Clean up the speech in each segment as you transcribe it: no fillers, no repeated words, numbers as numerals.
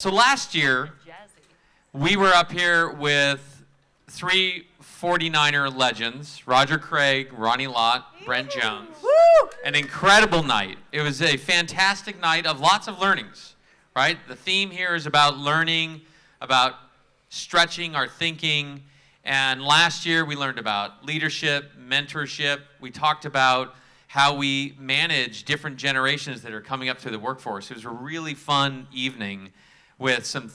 So last year, we were up here with 3 49er legends, Roger Craig, Ronnie Lott, Brent Jones. Woo! An incredible night. It was a fantastic night of lots of learnings, right? The theme here is about learning, about stretching our thinking. And last year we learned about leadership, mentorship. We talked about how we manage different generations that are coming up through the workforce. It was a really fun evening with some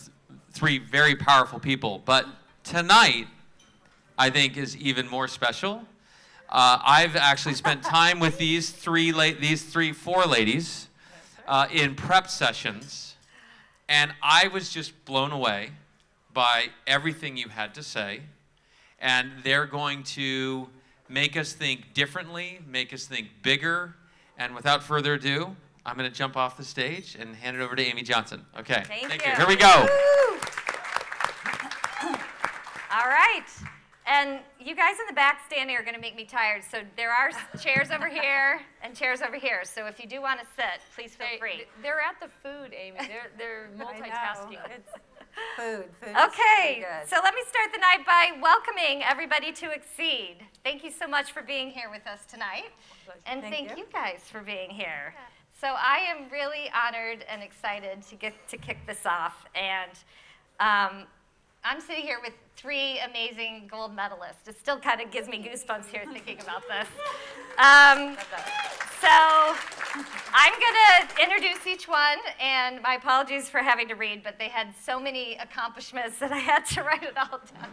3 very powerful people. But tonight, I think, is even more special. I've actually spent time with these 4 ladies in prep sessions, and I was just blown away by everything you had to say. And they're going to make us think differently, make us think bigger. And without further ado, I'm going to jump off the stage and hand it over to Amy Johnson. Okay. Thank you. Here we go. Woo! All right. And you guys in the back standing are going to make me tired. So there are chairs over here and chairs over here. So if you do want to sit, please feel free. They're at the food, Amy. They're multitasking. Food. Okay, so let me start the night by welcoming everybody to Exceed. Thank you so much for being here with us tonight. And thank you guys for being here. So I am really honored and excited to get to kick this off. And I'm sitting here with 3 amazing gold medalists. It still kind of gives me goosebumps here thinking about this. So I'm going to introduce each one, and my apologies for having to read, but they had so many accomplishments that I had to write it all down.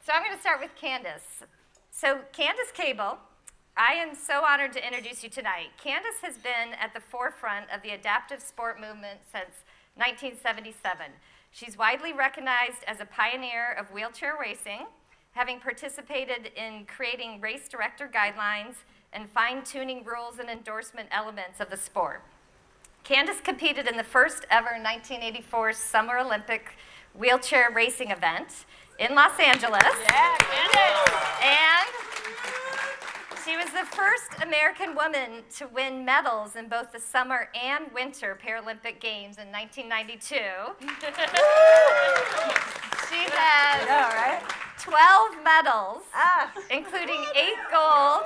So I'm going to start with Candace. So Candace Cable, I am so honored to introduce you tonight. Candace has been at the forefront of the adaptive sport movement since 1977. She's widely recognized as a pioneer of wheelchair racing, having participated in creating race director guidelines and fine-tuning rules and endorsement elements of the sport. Candace competed in the first ever 1984 Summer Olympic wheelchair racing event in Los Angeles. Yeah, Candace! And she was the first American woman to win medals in both the Summer and Winter Paralympic Games in 1992. She has 12 medals, including 8 gold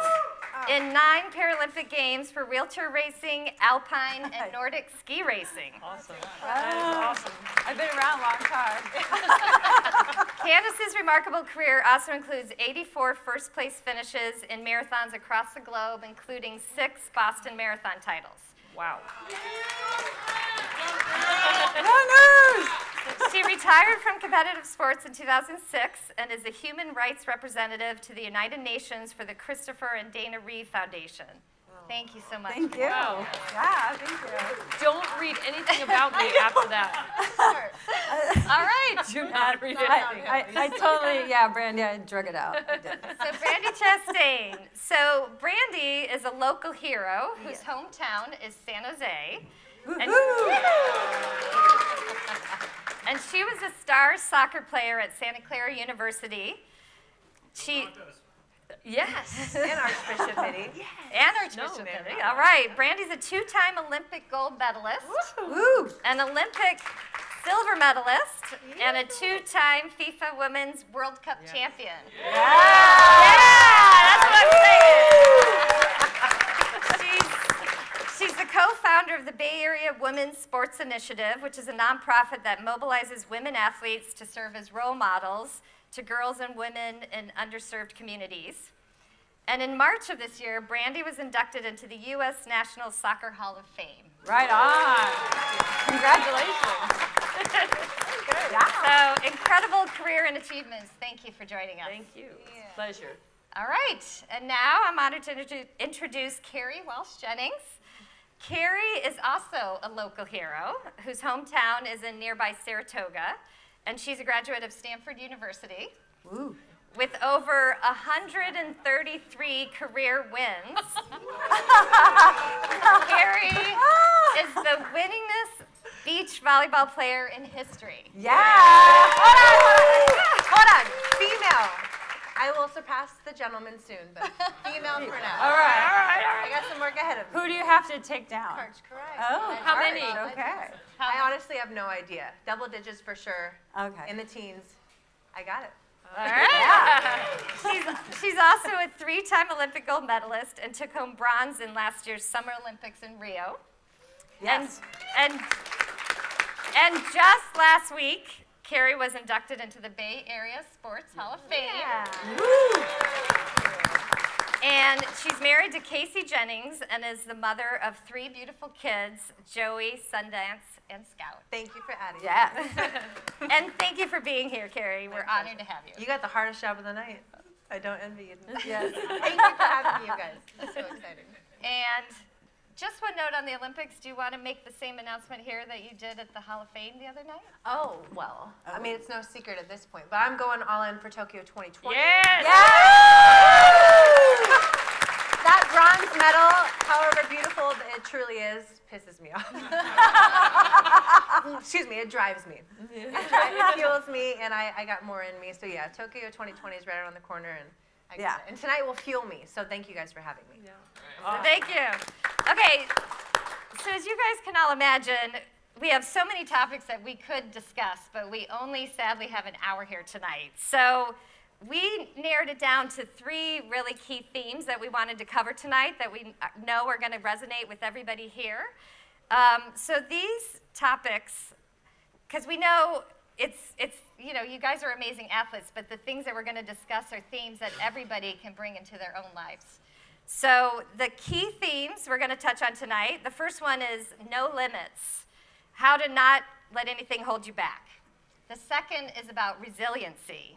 in 9 Paralympic Games for wheelchair racing, alpine, and Nordic ski racing. Awesome. That is awesome. I've been around a long time. Candace's remarkable career also includes 84 first-place finishes in marathons across the globe, including 6 Boston Marathon titles. Wow. She retired from competitive sports in 2006 and is a human rights representative to the United Nations for the Christopher and Dana Reeve Foundation. Thank you so much. Thank you. Wow. Yeah, thank you. Don't read anything about me after that. All right. Do not read anything. I totally, Brandi, I drug it out. I did. So Brandi Chastain. So Brandi is a local hero whose hometown is San Jose. And she was a star soccer player at Santa Clara University. Yes. And Archbishop Mitty. And Archbishop Mitty. All right. Brandi's a 2-time Olympic gold medalist, Woo! an Olympic silver medalist, and a 2-time FIFA Women's World Cup champion. That's what I'm saying. She's the co-founder of the Bay Area Women's Sports Initiative, which is a nonprofit that mobilizes women athletes to serve as role models to girls and women in underserved communities. And in March of this year, Brandi was inducted into the U.S. National Soccer Hall of Fame. Right on. Congratulations. Good. Yeah. So incredible career and achievements. Thank you for joining us. Thank you. Pleasure. All right. And now I'm honored to introduce Kerri Walsh Jennings. Kerri is also a local hero whose hometown is in nearby Saratoga. And she's a graduate of Stanford University. Woo. With over 133 career wins. Kerri is the winningest beach volleyball player in history. Yeah. Hold on. Female. I will surpass the gentleman soon, but female for now. All right. I got some work ahead of me. Who do you have to take down? Karch, correct. Oh, How Karch, many? Okay. I honestly have no idea. Double digits for sure. Okay. In the teens. I got it. All right. She's also a 3-time Olympic gold medalist and took home bronze in last year's Summer Olympics in Rio. Yes. And just last week, Kerri was inducted into the Bay Area Sports Hall of Fame. And she's married to Casey Jennings and is the mother of 3 beautiful kids, Joey, Sundance, and Scout. Thank you for adding. Yes. And thank you for being here, Kerri. We're honored to have you. You got the hardest job of the night. I don't envy you. Yes. Thank you for having me, you guys. It's so exciting. And just one note on the Olympics, do you want to make the same announcement here that you did at the Hall of Fame the other night? Oh, well. I mean, it's no secret at this point, but I'm going all in for Tokyo 2020. Yes. That bronze medal, however beautiful it truly is, pisses me off. Excuse me, it drives me. It fuels me, and I got more in me. So yeah, Tokyo 2020 is right around the corner, and I got it. And tonight will fuel me. So thank you guys for having me. Thank you. Okay, so as you guys can all imagine, we have so many topics that we could discuss, but we only sadly have an hour here tonight. So we narrowed it down to 3 really key themes that we wanted to cover tonight that we know are going to resonate with everybody here. So these topics, because we know it's you know, you guys are amazing athletes, but the things that we're going to discuss are themes that everybody can bring into their own lives. So the key themes we're going to touch on tonight, the first one is no limits, how to not let anything hold you back. The second is about resiliency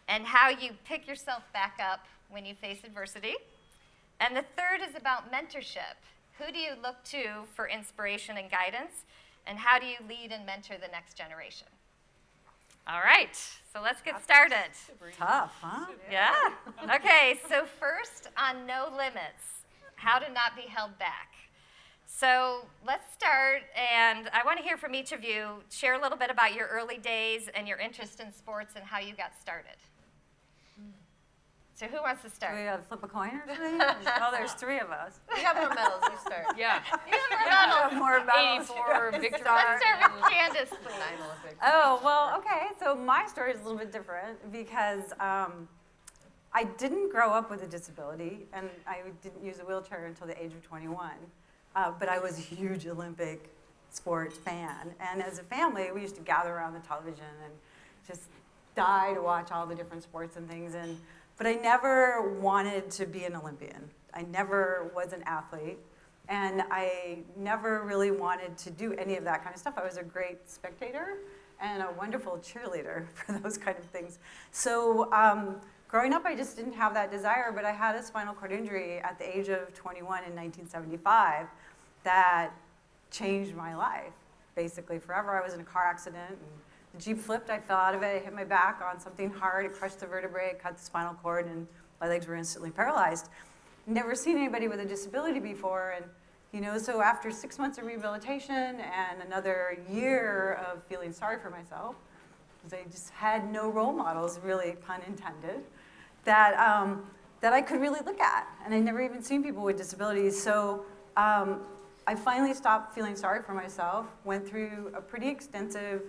and how you pick yourself back up when you face adversity. And the third is about mentorship. Who do you look to for inspiration and guidance? And how do you lead and mentor the next generation? All right, so let's get started. Tough, huh? Yeah. Okay, so first on no limits, how to not be held back. So let's start, and I want to hear from each of you. Share a little bit about your early days and your interest in sports and how you got started. So who wants to Do start? we flip a coin or something? Well, there's 3 of us. We have more medals. You start. Yeah. You have More medals. 84 victories. Let's start with Candace, please. 9 Olympics. Oh, well, okay. So my story is a little bit different because I didn't grow up with a disability, and I didn't use a wheelchair until the age of 21. But I was a huge Olympic sports fan. And as a family, we used to gather around the television and just die to watch all the different sports and things. But I never wanted to be an Olympian. I never was an athlete. And I never really wanted to do any of that kind of stuff. I was a great spectator and a wonderful cheerleader for those kind of things. So growing up, I just didn't have that desire, but I had a spinal cord injury at the age of 21 in 1975 that changed my life, basically forever. I was in a car accident, and the Jeep flipped, I fell out of it, I hit my back on something hard, it crushed the vertebrae, cut the spinal cord, and my legs were instantly paralyzed. Never seen anybody with a disability before, and so after 6 months of rehabilitation and another year of feeling sorry for myself, because I just had no role models, really, pun intended, that I could really look at. And I'd never even seen people with disabilities. So I finally stopped feeling sorry for myself, went through a pretty extensive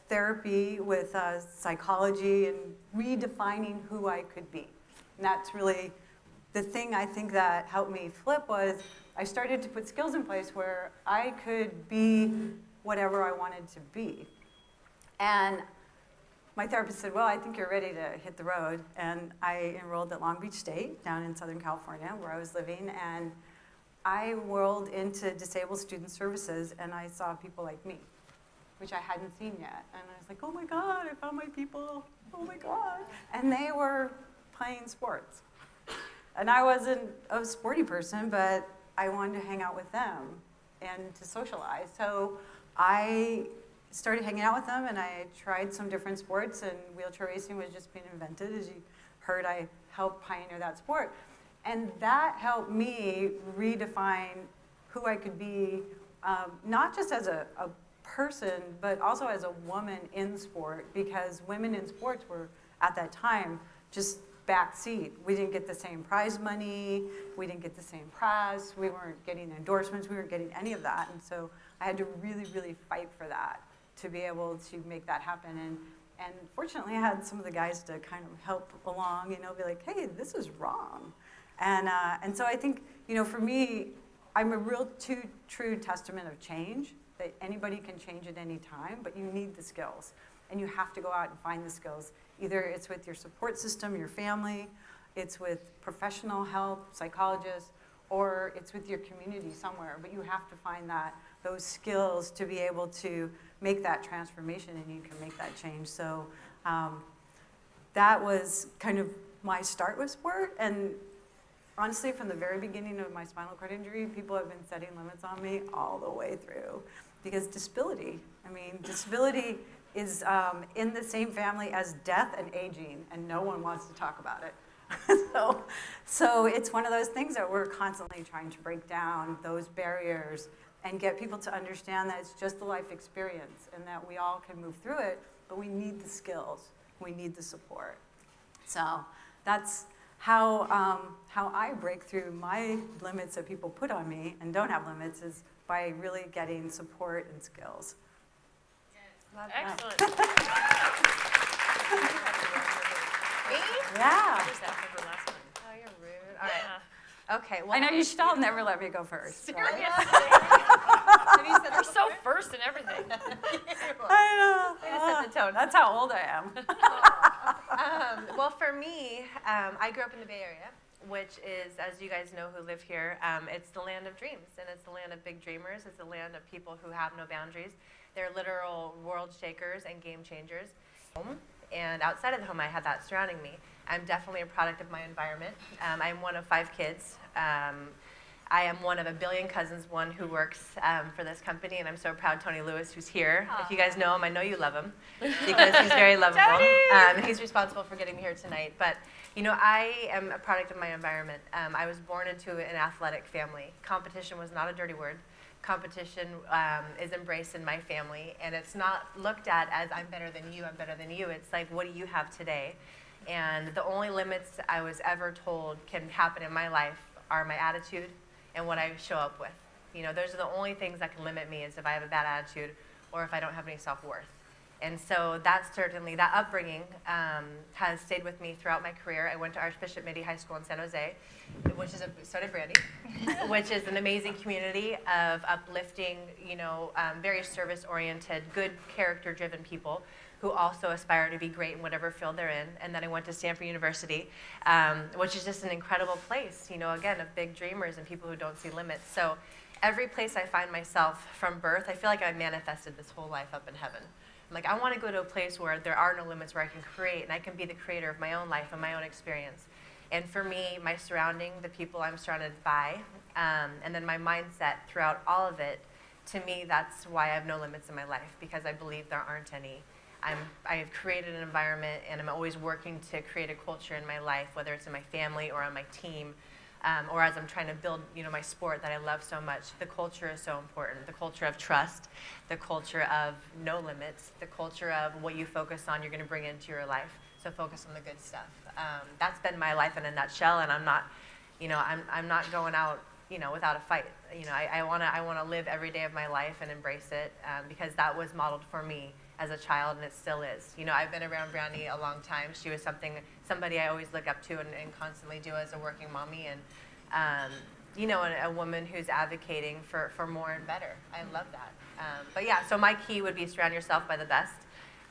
therapy with psychology and redefining who I could be. And that's really the thing I think that helped me flip was I started to put skills in place where I could be whatever I wanted to be. And my therapist said, well, I think you're ready to hit the road. And I enrolled at Long Beach State down in Southern California where I was living. And I whirled into disabled student services and I saw people like me, which I hadn't seen yet. And I was like, oh my God, I found my people. Oh my God. And they were playing sports. And I wasn't a sporty person, but I wanted to hang out with them and to socialize. So I started hanging out with them, and I tried some different sports, and wheelchair racing was just being invented. As you heard, I helped pioneer that sport. And that helped me redefine who I could be, not just as a person, but also as a woman in sport, because women in sports were, at that time, just back seat. We didn't get the same prize money. We didn't get the same press. We weren't getting endorsements. We weren't getting any of that. And so I had to really, really fight for that to be able to make that happen. And fortunately, I had some of the guys to kind of help along, be like, hey, this is wrong. And so I think, for me, I'm a real true testament of change, that anybody can change at any time, but you need the skills. And you have to go out and find the skills. Either it's with your support system, your family, it's with professional help, psychologists, or it's with your community somewhere. But you have to find those skills to be able to make that transformation, and you can make that change. So that was kind of my start with sport. And honestly, from the very beginning of my spinal cord injury, people have been setting limits on me all the way through. Because disability is in the same family as death and aging, and no one wants to talk about it. So it's one of those things that we're constantly trying to break down those barriers and get people to understand that it's just the life experience and that we all can move through it, but we need the skills, we need the support. So that's how I break through my limits that people put on me and don't have limits, is by really getting support and skills. Excellent. Me? Yeah. I just remember last time. Oh, you're rude. All right. Okay. Well, I know you should all never let me go first. So. Have you said You're that so before? first in everything. I know. Way to set the tone. That's how old I am. Well, for me, I grew up in the Bay Area, which is, as you guys know who live here, it's the land of dreams, and it's the land of big dreamers. It's the land of people who have no boundaries. They're literal world shakers and game changers. And outside of the home, I had that surrounding me. I'm definitely a product of my environment. I'm one of 5 kids. I am one of a billion cousins, one who works for this company, and I'm so proud Tony Lewis, who's here. Aww. If you guys know him, I know you love him, because he's very lovable. He's responsible for getting me here tonight. But, I am a product of my environment. I was born into an athletic family. Competition was not a dirty word. Competition is embraced in my family, and it's not looked at as I'm better than you, I'm better than you. It's like, what do you have today? And the only limits I was ever told can happen in my life are my attitude and what I show up with. Those are the only things that can limit me, is if I have a bad attitude or if I don't have any self-worth. And so that upbringing has stayed with me throughout my career. I went to Archbishop Mitty High School in San Jose, so did Brandi, which is an amazing community of uplifting, very service-oriented, good character-driven people who also aspire to be great in whatever field they're in. And then I went to Stanford University, which is just an incredible place, again, of big dreamers and people who don't see limits. So every place I find myself from birth, I feel like I manifested this whole life up in heaven. Like, I want to go to a place where there are no limits, where I can create, and I can be the creator of my own life and my own experience. And for me, my surrounding, the people I'm surrounded by, and then my mindset throughout all of it, to me, that's why I have no limits in my life, because I believe there aren't any. I have created an environment, and I'm always working to create a culture in my life, whether it's in my family or on my team, or as I'm trying to build, my sport that I love so much. The culture is so important. The culture of trust, the culture of no limits, the culture of what you focus on, you're going to bring into your life. So focus on the good stuff. That's been my life in a nutshell, and I'm not, I'm not going out, without a fight. I want to live every day of my life and embrace it, because that was modeled for me as a child, and it still is. I've been around Brandi a long time. She was somebody I always look up to and constantly do as a working mommy, and a woman who's advocating for more and better. I love that. But yeah, so my key would be surround yourself by the best,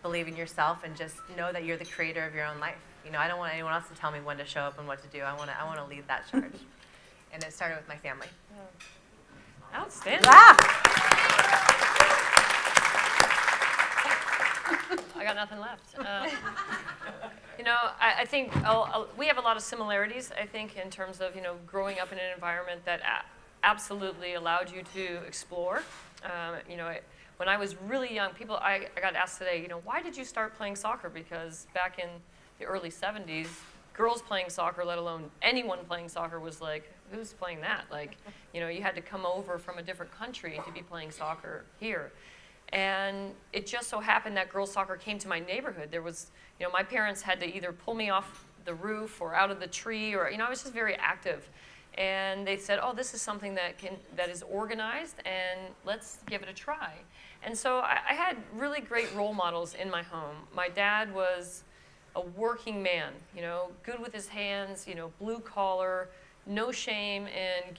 believe in yourself, and just know that you're the creator of your own life. I don't want anyone else to tell me when to show up and what to do. I want to lead that charge. And it started with my family. Outstanding. I got nothing left. I think we have a lot of similarities, I think, in terms of, growing up in an environment that absolutely allowed you to explore. When I was really young, I got asked today, why did you start playing soccer? Because back in the early 70s, girls playing soccer, let alone anyone playing soccer, was like, who's playing that? Like, you had to come over from a different country to be playing soccer here. And it just so happened that girls soccer came to my neighborhood. There was, my parents had to either pull me off the roof or out of the tree, or I was just very active. And they said, oh, this is something that is organized, and let's give it a try. And so I had really great role models in my home. My dad was a working man, good with his hands, blue collar, no shame in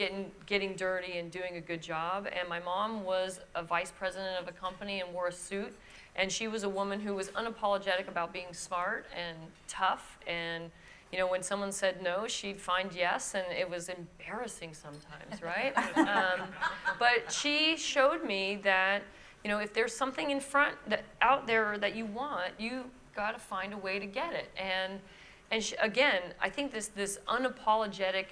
getting dirty and doing a good job. And my mom was a vice president of a company and wore a suit. And she was a woman who was unapologetic about being smart and tough. And when someone said no, she'd find yes, and it was embarrassing sometimes, right? But she showed me that, if there's something in front out there that you want, you got to find a way to get it. And again, I think this unapologetic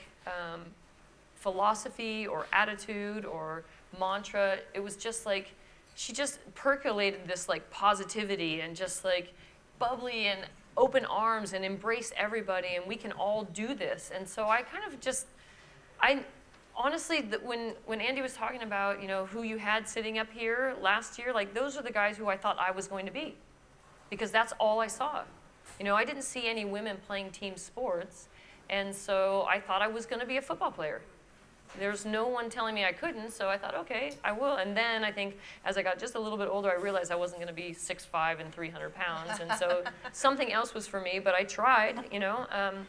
philosophy or attitude or mantra, it was just like, she just percolated this like positivity and just like bubbly and open arms and embrace everybody, and we can all do this. And so I kind of just, honestly, when Andy was talking about, who you had sitting up here last year, like those are the guys who I thought I was going to be, because that's all I saw. I didn't see any women playing team sports, and so I thought I was going to be a football player. There's no one telling me I couldn't, so I thought, okay, I will. And then I think as I got just a little bit older, I realized I wasn't going to be 6'5" and 300 pounds, and so something else was for me, but I tried, And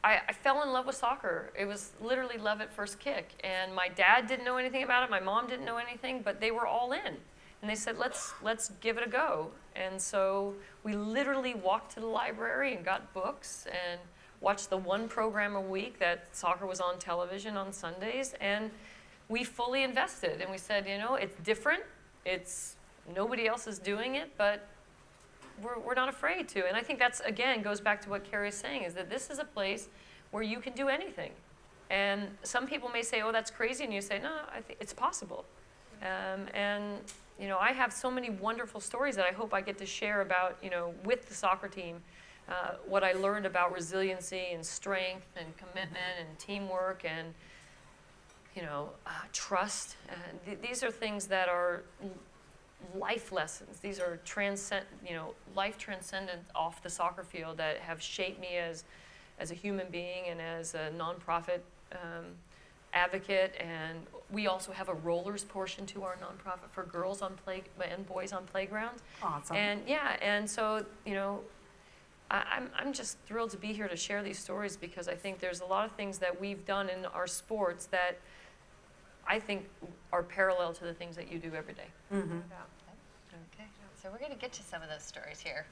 I fell in love with soccer. It was literally love at first kick. And my dad didn't know anything about it, my mom didn't know anything, but they were all in. And they said, let's give it a go. And so we literally walked to the library and got books and watched the one program a week that soccer was on television on Sundays, and we fully invested. And we said, it's different. Nobody else is doing it, but we're not afraid to. And I think that's, again, goes back to what Kerri's saying, is that this is a place where you can do anything. And some people may say, oh, that's crazy, and you say, no, I think it's possible. I have so many wonderful stories that I hope I get to share about, with the soccer team, what I learned about resiliency and strength and commitment and teamwork and, trust. These are things that are life lessons. These are life transcendent off the soccer field that have shaped me as a human being and as a nonprofit advocate. And we also have a rollers portion to our nonprofit for girls and boys on playgrounds. Awesome. And so I'm just thrilled to be here to share these stories, because I think there's a lot of things that we've done in our sports that I think are parallel to the things that you do every day. Mm-hmm. Okay, so we're going to get to some of those stories here.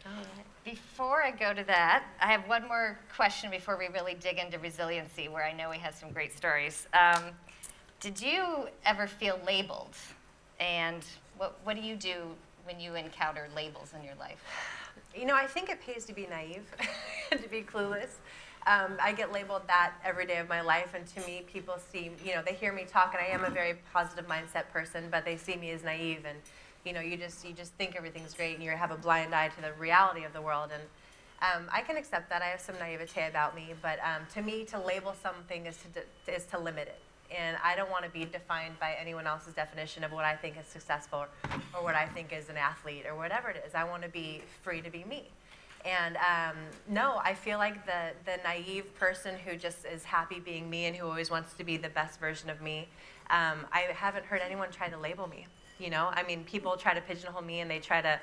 Before I go to that, I have one more question before we really dig into resiliency, where I know we had some great stories. Did you ever feel labeled? And what do you do when you encounter labels in your life? I think it pays to be naive and to be clueless. I get labeled that every day of my life, and to me, people see, they hear me talk, and I am a very positive mindset person, but they see me as naive, and you just think everything's great, and you have a blind eye to the reality of the world, and I can accept that. I have some naivete about me, but to me, to label something is to limit it. And I don't want to be defined by anyone else's definition of what I think is successful or what I think is an athlete or whatever it is. I want to be free to be me. And no, I feel like the naive person who just is happy being me and who always wants to be the best version of me, I haven't heard anyone try to label me. People try to pigeonhole me, and they try to,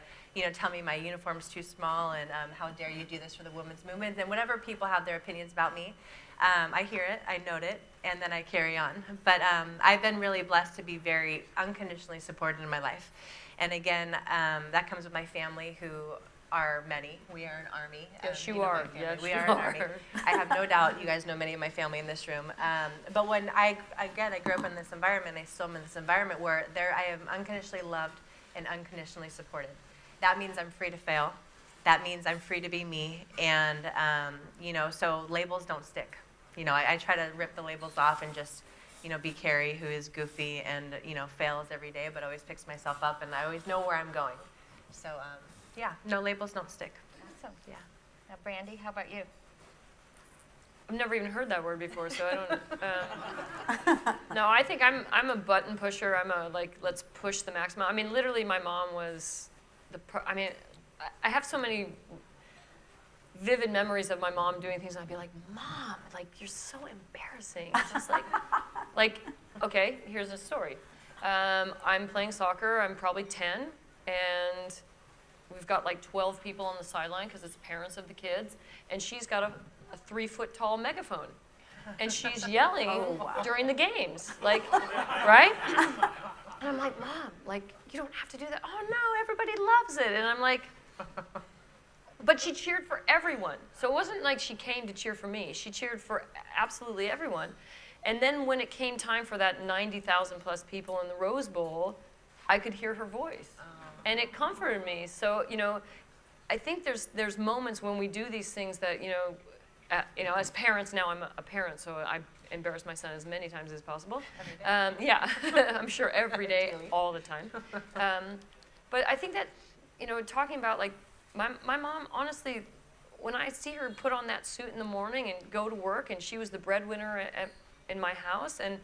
tell me my uniform's too small, and how dare you do this for the women's movement, and whatever people have their opinions about me. I hear it, I note it, and then I carry on. But I've been really blessed to be very unconditionally supported in my life. And again, that comes with my family, who are many. We are an army. Yes, you are. Yes, we are an army. I have no doubt you guys know many of my family in this room. But when I grew up in this environment, I still am in this environment where I am unconditionally loved and unconditionally supported. That means I'm free to fail. That means I'm free to be me. And, so labels don't stick. I try to rip the labels off and just, be Kerri, who is goofy and, fails every day, but always picks myself up, and I always know where I'm going. So, no labels don't stick. Awesome. Yeah. Now, Brandi, how about you? I've never even heard that word before, so I don't. No, I think I'm a button pusher. I'm a let's push the maximum. Literally, my mom was I have so many vivid memories of my mom doing things, and I'd be like, Mom, like, you're so embarrassing. It's just like, okay, here's a story. I'm playing soccer, I'm probably 10, and we've got like 12 people on the sideline because it's parents of the kids, and she's got a 3-foot-tall megaphone, and she's yelling during the games, like, right? And I'm like, Mom, like, you don't have to do that. Oh no, everybody loves it. And I'm like, but she cheered for everyone. So it wasn't like she came to cheer for me. She cheered for absolutely everyone. And then when it came time for that 90,000 plus people in the Rose Bowl, I could hear her voice. And it comforted me. So, you know, I think there's moments when we do these things that, you know, as parents, now I'm a parent, so I embarrass my son as many times as possible. Yeah, I'm sure every day, all the time. But I think that, you know, talking about like, my mom, honestly, when I see her put on that suit in the morning and go to work, and she was the breadwinner in my house, and,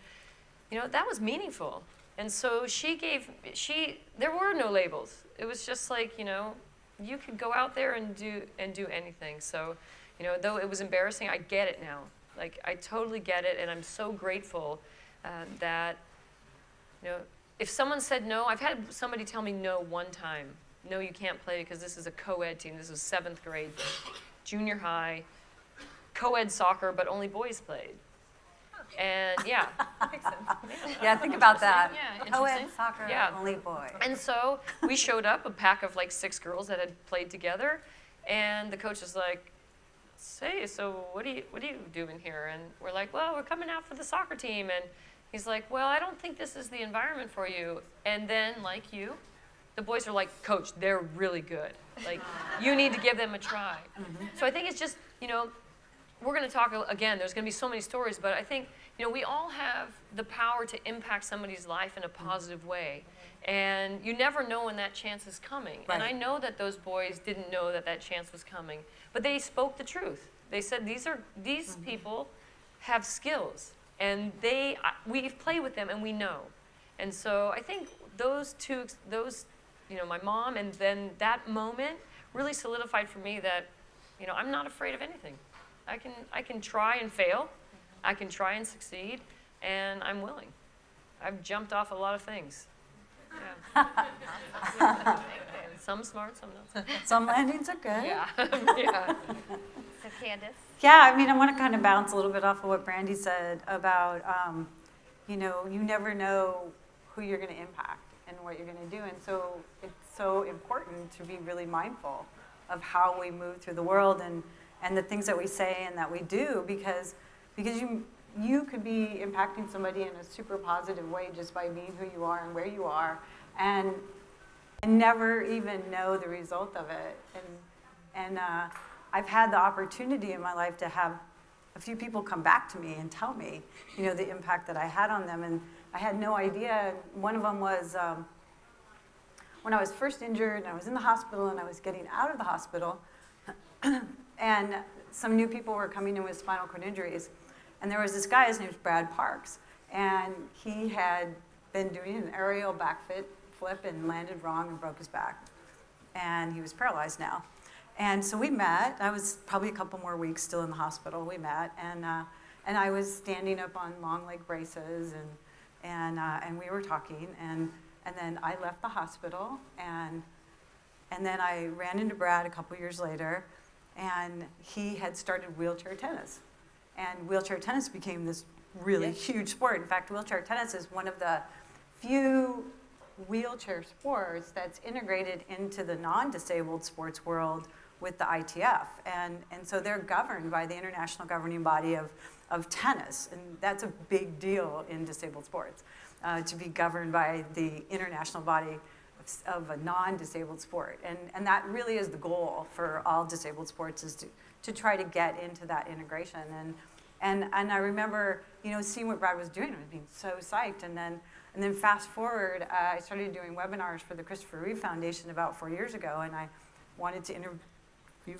you know, that was meaningful. And so there were no labels. It was just like, you know, you could go out there and do anything. So, you know, though it was embarrassing, I get it now. Like, I totally get it, and I'm so grateful that, you know, if someone said no, I've had somebody tell me no one time. No, you can't play because this is a co-ed team. This was 7th grade, junior high, co-ed soccer, but only boys played. And yeah. Makes sense. Yeah, think about that. Yeah, Co-ed interesting. soccer, Yeah. only boy. And so we showed up, a pack of like 6 girls that had played together, and the coach was like, "Say, so what are you doing here?" And we're like, "Well, we're coming out for the soccer team." And he's like, "Well, I don't think this is the environment for you." And then, like you, the boys are like, "Coach, they're really good. Like, you need to give them a try." So I think it's just, you know, we're going to talk again. There's going to be so many stories, but I think, you know, we all have the power to impact somebody's life in a positive way. And you never know when that chance is coming. Right. And I know that those boys didn't know that that chance was coming, but they spoke the truth. They said, these people have skills, and we play with them, and we know. And so I think those, you know, my mom, and then that moment really solidified for me that, you know, I'm not afraid of anything. I can try and fail. I can try and succeed, and I'm willing. I've jumped off a lot of things. Yeah. Some smart, some not. Some landings are good. Yeah. Yeah. So Candace. Yeah, I mean, I want to kind of bounce a little bit off of what Brandi said about, you know, you never know who you're going to impact and what you're going to do. And so it's so important to be really mindful of how we move through the world and the things that we say and that we do, because you could be impacting somebody in a super positive way just by being who you are and where you are, and never even know the result of it. And I've had the opportunity in my life to have a few people come back to me and tell me, you know, the impact that I had on them, and I had no idea. One of them was when I was first injured and I was in the hospital and I was getting out of the hospital, and some new people were coming in with spinal cord injuries. And there was this guy, his name's Brad Parks, and he had been doing an aerial back flip and landed wrong and broke his back. And he was paralyzed now. And so we met. I was probably a couple more weeks still in the hospital. We met, and I was standing up on long leg braces, and we were talking, and then I left the hospital, and then I ran into Brad a couple years later, and he had started wheelchair tennis. And wheelchair tennis became this really huge sport. In fact, wheelchair tennis is one of the few wheelchair sports that's integrated into the non-disabled sports world with the ITF. And so they're governed by the international governing body of tennis. And that's a big deal in disabled sports, to be governed by the international body of a non-disabled sport. And that really is the goal for all disabled sports, is to try to get into that integration. And I remember, you know, seeing what Brad was doing, I was being so psyched. And then fast forward, I started doing webinars for the Christopher Reeve Foundation about 4 years ago, and I wanted to interview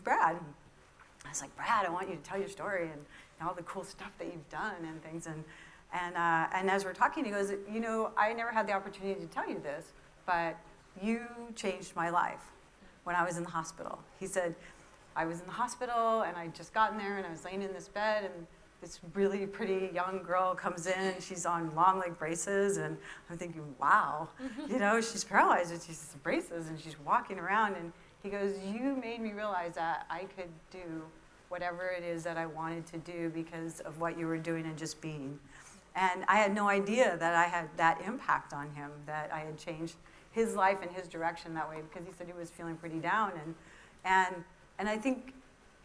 Brad. I was like, Brad, I want you to tell your story and all the cool stuff that you've done and things. And as we're talking, he goes, you know, I never had the opportunity to tell you this, but you changed my life when I was in the hospital. He said, I was in the hospital, and I'd just gotten there, and I was laying in this bed, and this really pretty young girl comes in, and she's on long leg braces, and I'm thinking, wow, she's paralyzed, and she's in braces, and she's walking around, and he goes, you made me realize that I could do whatever it is that I wanted to do because of what you were doing and just being. And I had no idea that I had that impact on him, that I had changed his life and his direction that way, because he said he was feeling pretty down. And I think,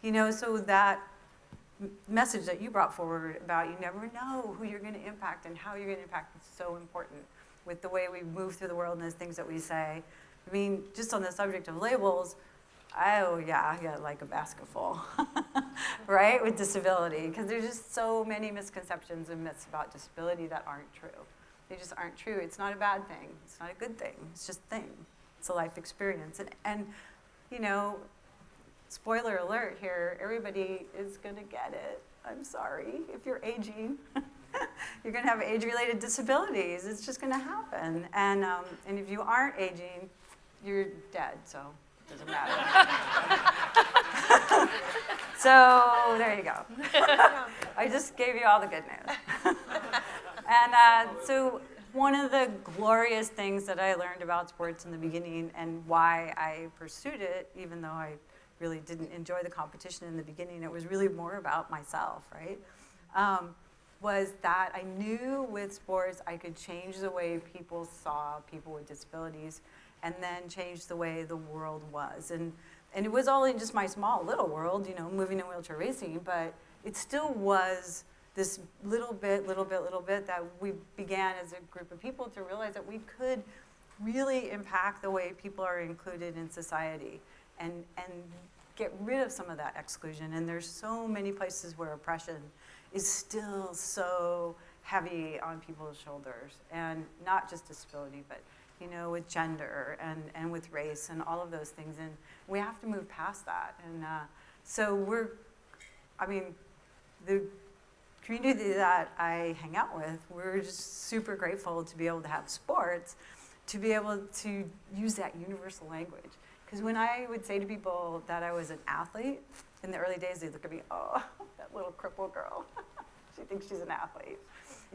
so that message that you brought forward about you never know who you're going to impact and how you're going to impact is so important with the way we move through the world and the things that we say. I mean, just on the subject of labels, I got like a basket full, right, with disability, because there's just so many misconceptions and myths about disability that aren't true. They just aren't true. It's not a bad thing. It's not a good thing. It's just a thing. It's a life experience. And spoiler alert here, everybody is going to get it. I'm sorry. If you're aging, you're going to have age-related disabilities. It's just going to happen. And if you aren't aging, you're dead, so it doesn't matter. So there you go. I just gave you all the good news. And so one of the glorious things that I learned about sports in the beginning, and why I pursued it, even though I really didn't enjoy the competition in the beginning, it was really more about myself, right? Was that I knew with sports I could change the way people saw people with disabilities, and then change the way the world was. And it was all in just my small little world, moving and wheelchair racing, but it still was this little bit that we began as a group of people to realize that we could really impact the way people are included in society and get rid of some of that exclusion. And there's so many places where oppression is still so heavy on people's shoulders, and not just disability, but with gender and with race and all of those things. And we have to move past that. And so the community that I hang out with, we're just super grateful to be able to have sports, to be able to use that universal language. Because when I would say to people that I was an athlete, in the early days, they'd look at me, oh, that little cripple girl. She thinks she's an athlete.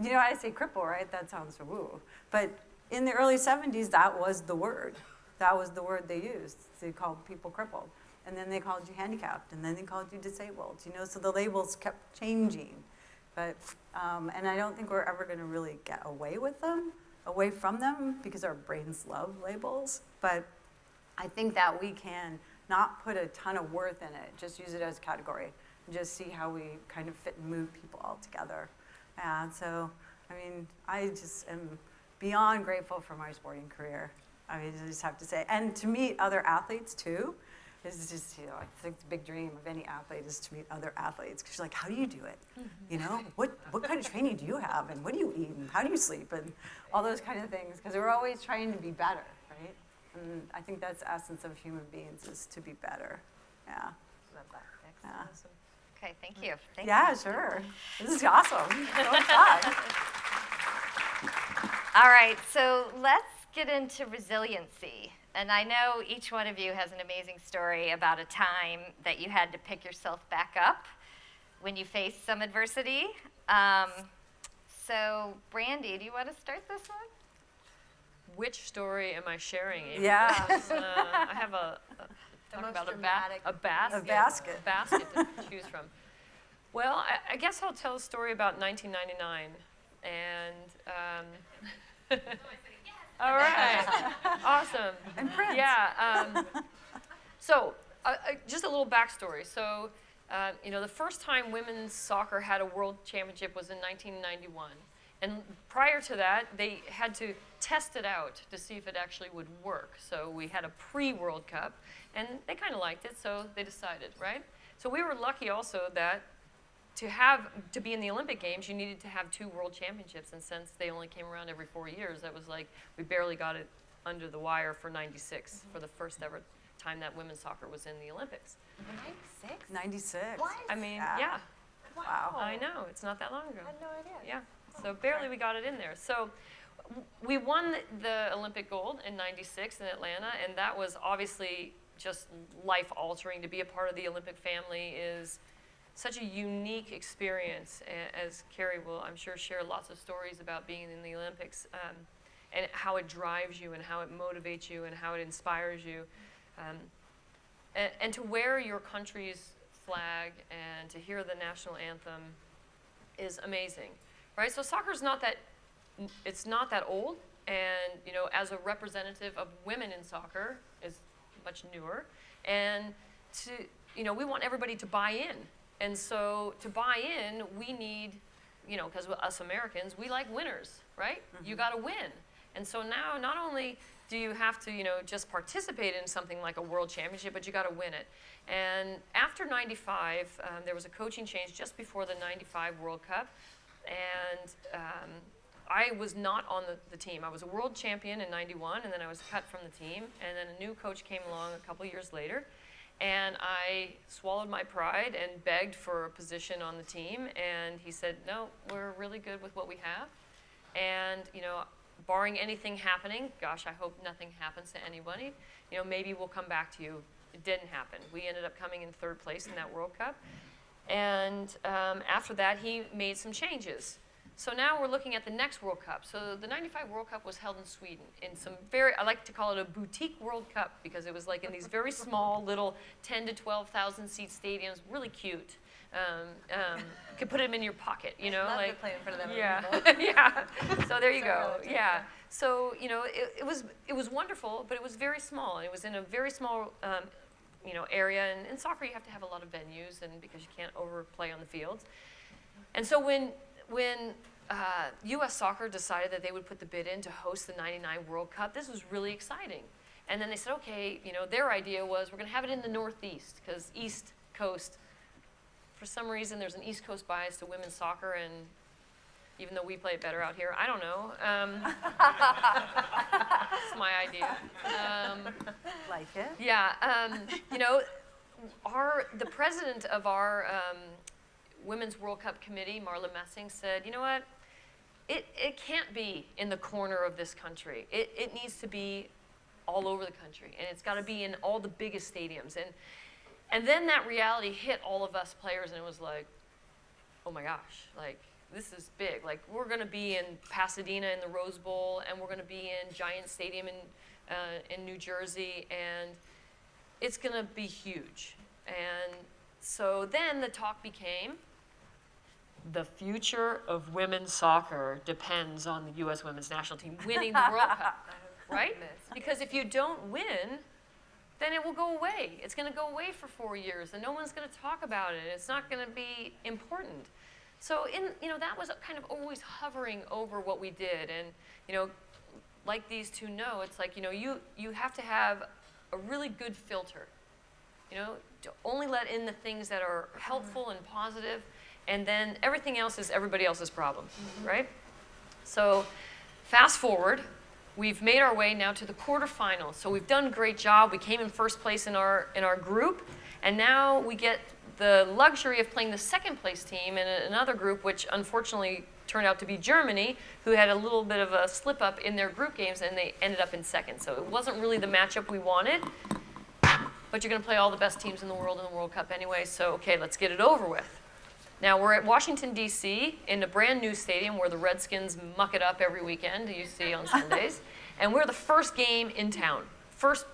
I say cripple, right? That sounds so woo. But in the early 70s, that was the word. That was the word they used. They called people crippled. And then they called you handicapped. And then they called you disabled. So the labels kept changing. But, and I don't think we're ever going to really get away from them, because our brains love labels. But I think that we can not put a ton of worth in it, just use it as a category, and just see how we kind of fit and move people all together. And so, I just am beyond grateful for my sporting career. I just have to say. And to meet other athletes, too, is just, I think the big dream of any athlete is to meet other athletes. Because you're like, how do you do it? What kind of training do you have? And what do you eat? And how do you sleep? And all those kind of things. Because we're always trying to be better, right? And I think that's the essence of human beings, is to be better. Yeah. Love that. Yeah. Awesome. Okay, thank you. Yeah, sure. This is awesome. So fun. All right, so let's get into resiliency. And I know each one of you has an amazing story about a time that you had to pick yourself back up when you faced some adversity. So, Brandi, do you want to start this one? Which story am I sharing? Yeah. I have a basket to choose from. Well, I guess I'll tell a story about 1999. And all right, awesome. And Prince. Yeah. So just a little backstory. So, the first time women's soccer had a world championship was in 1991. And prior to that, they had to test it out to see if it actually would work. So we had a pre-World Cup, and they kind of liked it, so they decided, right? So we were lucky also that to be in the Olympic Games, you needed to have 2 world championships, and since they only came around every 4 years, that was like, we barely got it under the wire for 96, for the first ever time that women's soccer was in the Olympics. 96? 96. What? I mean, Yeah. yeah. Wow. I know, it's not that long ago. I had no idea. Yeah, so barely we got it in there. So we won the Olympic gold in 96 in Atlanta, and that was obviously just life-altering. To be a part of the Olympic family is such a unique experience, as Kerri will, I'm sure, share lots of stories about being in the Olympics, and how it drives you and how it motivates you and how it inspires you. And to wear your country's flag and to hear the national anthem is amazing, right? So soccer's not that, it's not that old, and as a representative of women in soccer is much newer, and we want everybody to buy in. And so to buy in, we need, because us Americans, we like winners, right? Mm-hmm. You got to win. And so now not only do you have to, just participate in something like a world championship, but you got to win it. And after 95, there was a coaching change just before the 95 World Cup. And I was not on the team. I was a world champion in 91, and then I was cut from the team. And then a new coach came along a couple years later. And I swallowed my pride and begged for a position on the team. And he said, no, we're really good with what we have. And, barring anything happening, gosh, I hope nothing happens to anybody, maybe we'll come back to you. It didn't happen. We ended up coming in third place in that World Cup. And after that, he made some changes. So now we're looking at the next World Cup. So the 95 World Cup was held in Sweden in some I like to call it a boutique World Cup, because it was like in these very small little 10 to 12,000 seat stadiums, really cute. You could put them in your pocket, Love to play in front of them. Yeah, yeah. So there you go. Yeah. So it was wonderful, but it was very small. It was in a very small area. And in soccer, you have to have a lot of venues, and because you can't overplay on the fields. And so when U.S. Soccer decided that they would put the bid in to host the 99 World Cup, this was really exciting. And then they said, okay, their idea was we're going to have it in the Northeast, because East Coast, for some reason, there's an East Coast bias to women's soccer, and even though we play it better out here, I don't know. It's my idea. Like it? Yeah, the president of our Women's World Cup Committee, Marla Messing, said, you know what, it can't be in the corner of this country. It needs to be all over the country, and it's got to be in all the biggest stadiums. And then that reality hit all of us players, and it was like, oh my gosh, like, this is big. Like, we're going to be in Pasadena in the Rose Bowl, and we're going to be in Giant Stadium in New Jersey, and it's going to be huge. And so then the talk became, the future of women's soccer depends on the U.S. women's national team winning the World Cup, right? Because if you don't win, then it will go away. It's going to go away for 4 years, and no one's going to talk about it. It's not going to be important. So that was kind of always hovering over what we did. And like these two know, it's like you have to have a really good filter. To only let in the things that are helpful and positive, and then everything else is everybody else's problem, right? So fast forward, we've made our way now to the quarterfinals. So we've done a great job. We came in first place in our group, and now we get the luxury of playing the second place team in another group, which unfortunately turned out to be Germany, who had a little bit of a slip up in their group games, and they ended up in second. So it wasn't really the matchup we wanted, but you're going to play all the best teams in the world in the World Cup anyway, so okay, let's get it over with. Now we're at Washington, D.C., in a brand new stadium where the Redskins muck it up every weekend, you see on Sundays, and we're the first game in town, first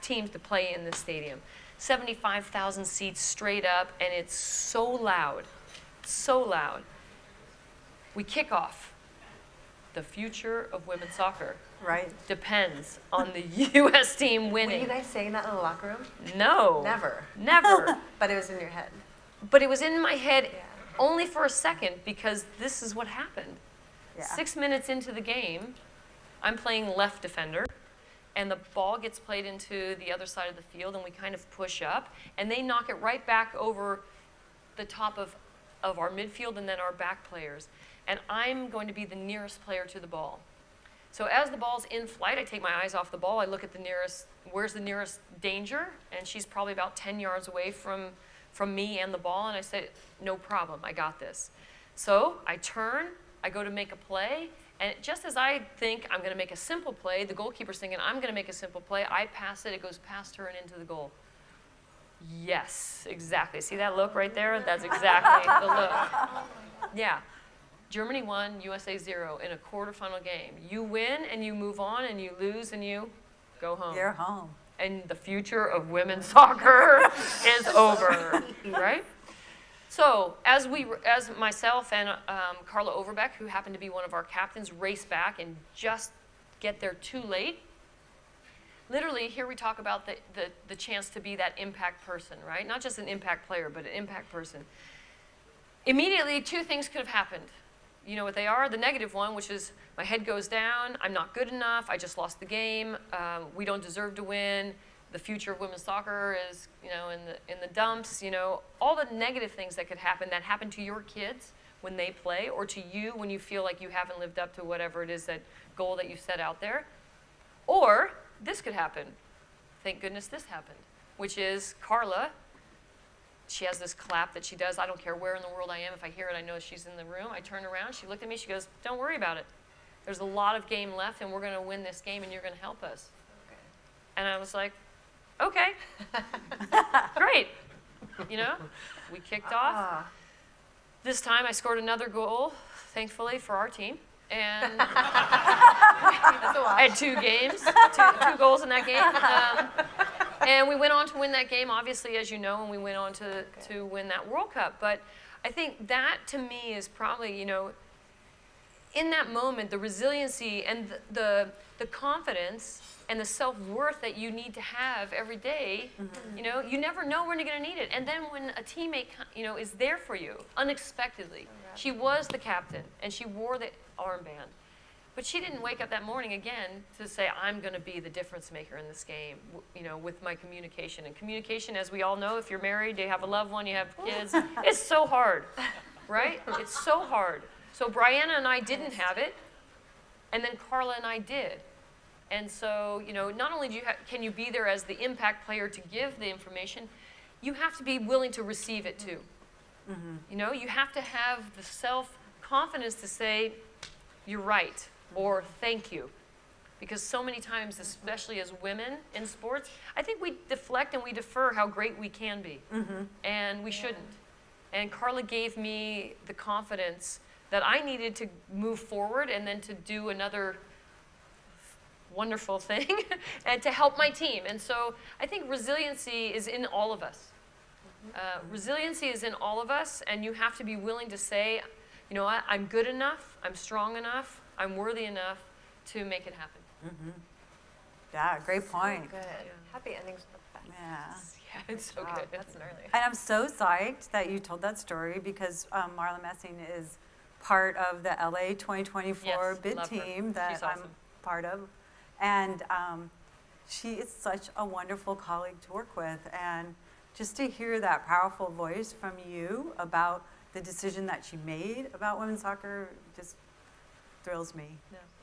team to play in this stadium. 75,000 seats straight up, and it's so loud, so loud. We kick off. The future of women's soccer depends on the U.S. team winning. Were you guys saying that in the locker room? No. Never. Never. But it was in your head. But it was in my head only for a second, because this is what happened. Yeah. 6 minutes into the game, I'm playing left defender, and the ball gets played into the other side of the field, and we kind of push up, and they knock it right back over the top of our midfield and then our back players. And I'm going to be the nearest player to the ball. So as the ball's in flight, I take my eyes off the ball, I look at the nearest, where's the nearest danger? And she's probably about 10 yards away from me and the ball, and I say, no problem, I got this. So I turn, I go to make a play, And just as I think I'm going to make a simple play, the goalkeeper's thinking, I'm going to make a simple play. I pass it. It goes past her and into the goal. Yes, exactly. See that look right there? That's exactly the look. Yeah. Germany 1, USA 0 in a quarterfinal game. You win and you move on, and you lose and you go home. You're home. And the future of women's soccer is over, right? So as myself and Carla Overbeck, who happened to be one of our captains, race back and just get there too late, literally here we talk about the chance to be that impact person, right? Not just an impact player, but an impact person. Immediately, two things could have happened. You know what they are? The negative one, which is my head goes down, I'm not good enough, I just lost the game, we don't deserve to win, the future of women's soccer is, you know, in the dumps, you know, all the negative things that could happen, that happen to your kids when they play, or to you when you feel like you haven't lived up to whatever it is, that goal that you set out there. Or this could happen. Thank goodness this happened, which is Carla. She has this clap that she does. I don't care where in the world I am. If I hear it, I know she's in the room. I turn around. She looked at me. She goes, don't worry about it. There's a lot of game left, and we're going to win this game, and you're going to help us. Okay. And I was like, okay. Great. You know, we kicked off. This time I scored another goal, thankfully, for our team. And I had 2 games, two goals in that game. And we went on to win that game, obviously, as you know, and we went on to win that World Cup. But I think that, to me, is probably, you know, in that moment, the resiliency and the confidence and the self-worth that you need to have every day, you know, you never know when you're going to need it. And then when a teammate, you know, is there for you unexpectedly. She was the captain, and she wore the armband. But she didn't wake up that morning again to say, I'm going to be the difference maker in this game, you know, with my communication. And communication, as we all know, if you're married, you have a loved one, you have kids, it's so hard, right? It's so hard. So Brianna and I didn't have it, and then Carla and I did. And so, you know, not only can you be there as the impact player to give the information, you have to be willing to receive it too. You know, you have to have the self-confidence to say, you're right, or thank you. Because so many times, especially as women in sports, I think we deflect and we defer how great we can be. And we shouldn't. And Carla gave me the confidence that I needed to move forward and then to do another wonderful thing and to help my team. And so I think resiliency is in all of us. Resiliency is in all of us, and you have to be willing to say, you know what, I'm good enough, I'm strong enough, I'm worthy enough to make it happen. Yeah, great point. So good. Yeah. Happy endings. Yeah. Yeah, it's so Wow, good. that's gnarly. And I'm so psyched that you told that story, because Marla Messing is part of the LA 2024 Yes, bid love her. team that She's awesome. I'm part of. And she is such a wonderful colleague to work with. And just to hear that powerful voice from you about the decision that she made about women's soccer just thrills me.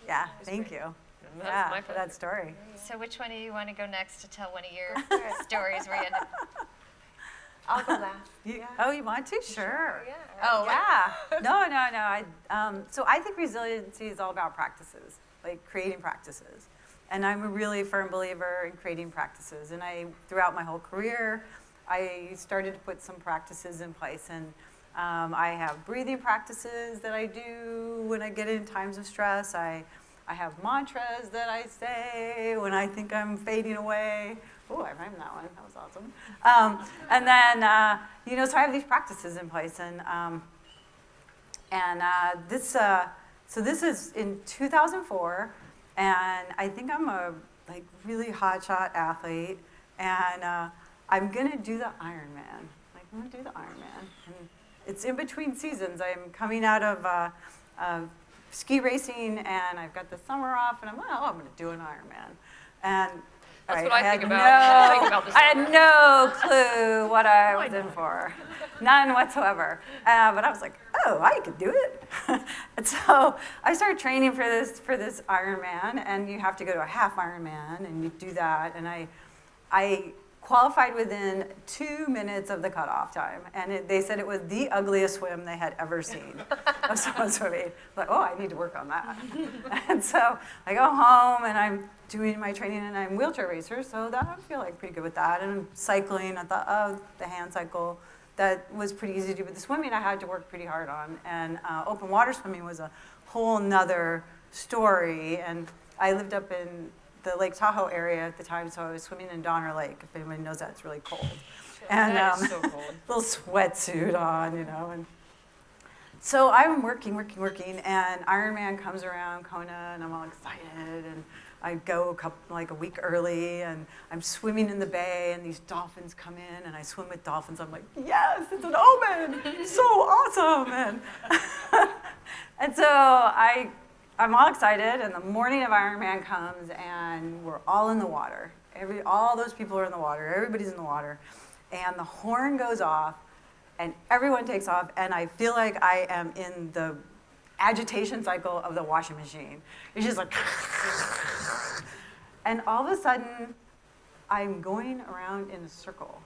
Yeah, thank you. That's my For that pleasure. story. So which one do you want to go next to tell one of your stories where you ended? I'll go last. Oh, you want to? Sure. Yeah. Oh, Yeah. No. So I think resiliency is all about practices, like creating practices. And I'm a really firm believer in creating practices. And throughout my whole career, I started to put some practices in place. And I have breathing practices that I do when I get in times of stress. I have mantras that I say when I think I'm fading away. Oh, I rhymed that one. That was awesome. And then, you know, so I have these practices in place. So this is in 2004, and I think I'm a really hotshot athlete, and I'm gonna do the Ironman. I'm gonna do the Ironman. And it's in between seasons. I'm coming out of ski racing, and I've got the summer off, and I'm gonna do an Ironman. And That's what I I had think about. I think about this. I had no clue what I was in for, none whatsoever. But I was like, oh, I could do it. And so I started training for this Ironman, and you have to go to a half Ironman, and you do that. And I qualified within 2 minutes of the cutoff time. And they said it was the ugliest swim they had ever seen of someone swimming. Like, oh, I need to work on that. And so I go home and I'm doing my training and I'm a wheelchair racer, so that I feel like pretty good with that. And I'm cycling. I thought, oh, the hand cycle, that was pretty easy to do. But the swimming I had to work pretty hard on. And open water swimming was a whole nother story. And I lived up in the Lake Tahoe area at the time, so I was swimming in Donner Lake. If anybody knows that, it's really cold. And That is so cold. little sweatsuit on, And so I'm working, and Ironman comes around Kona, and I'm all excited, and I go a week early, and I'm swimming in the bay, and these dolphins come in, and I swim with dolphins. I'm like, yes, it's an omen, so awesome, and so I'm all excited, and the morning of Ironman comes, and we're all in the water. All those people are in the water. Everybody's in the water, and the horn goes off, and everyone takes off, and I feel like I am in the agitation cycle of the washing machine. It's just like, and all of a sudden, I'm going around in a circle.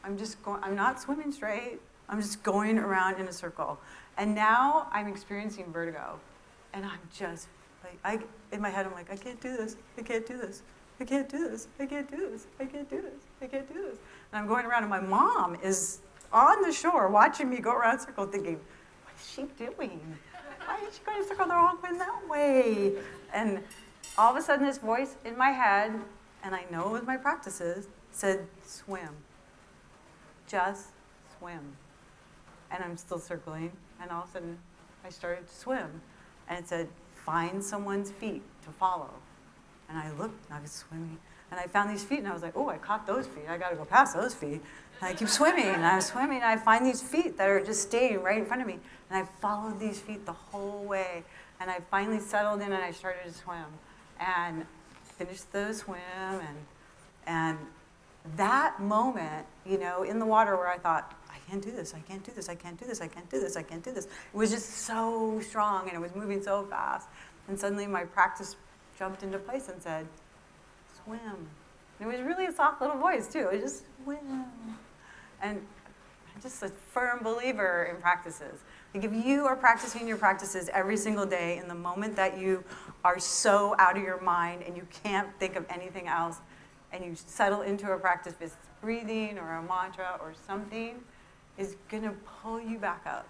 I'm not swimming straight. I'm just going around in a circle, and now I'm experiencing vertigo. And I'm just like, in my head, I'm like, I can't do this. I can't do this. I can't do this. I can't do this. I can't do this. I can't do this. And I'm going around, and my mom is on the shore watching me go around in a circle thinking, what is she doing? Why is she going to circle the wrong way that way? And all of a sudden, this voice in my head, and I know it was my practices, said, swim. Just swim. And I'm still circling, and all of a sudden, I started to swim. And it said, find someone's feet to follow. And I looked, and I was swimming. And I found these feet, and I was like, oh, I caught those feet. I got to go past those feet. And I keep swimming, and I was swimming, and I find these feet that are just staying right in front of me. And I followed these feet the whole way. And I finally settled in, and I started to swim. And finished the swim, and that moment, in the water where I thought, I can't do this, I can't do this, I can't do this, I can't do this, I can't do this. It was just so strong, and it was moving so fast. And suddenly my practice jumped into place and said, swim. And it was really a soft little voice, too. It was just, swim. And I'm just a firm believer in practices. Like if you are practicing your practices every single day in the moment that you are so out of your mind and you can't think of anything else, and you settle into a practice, if it's breathing or a mantra or something, is going to pull you back up,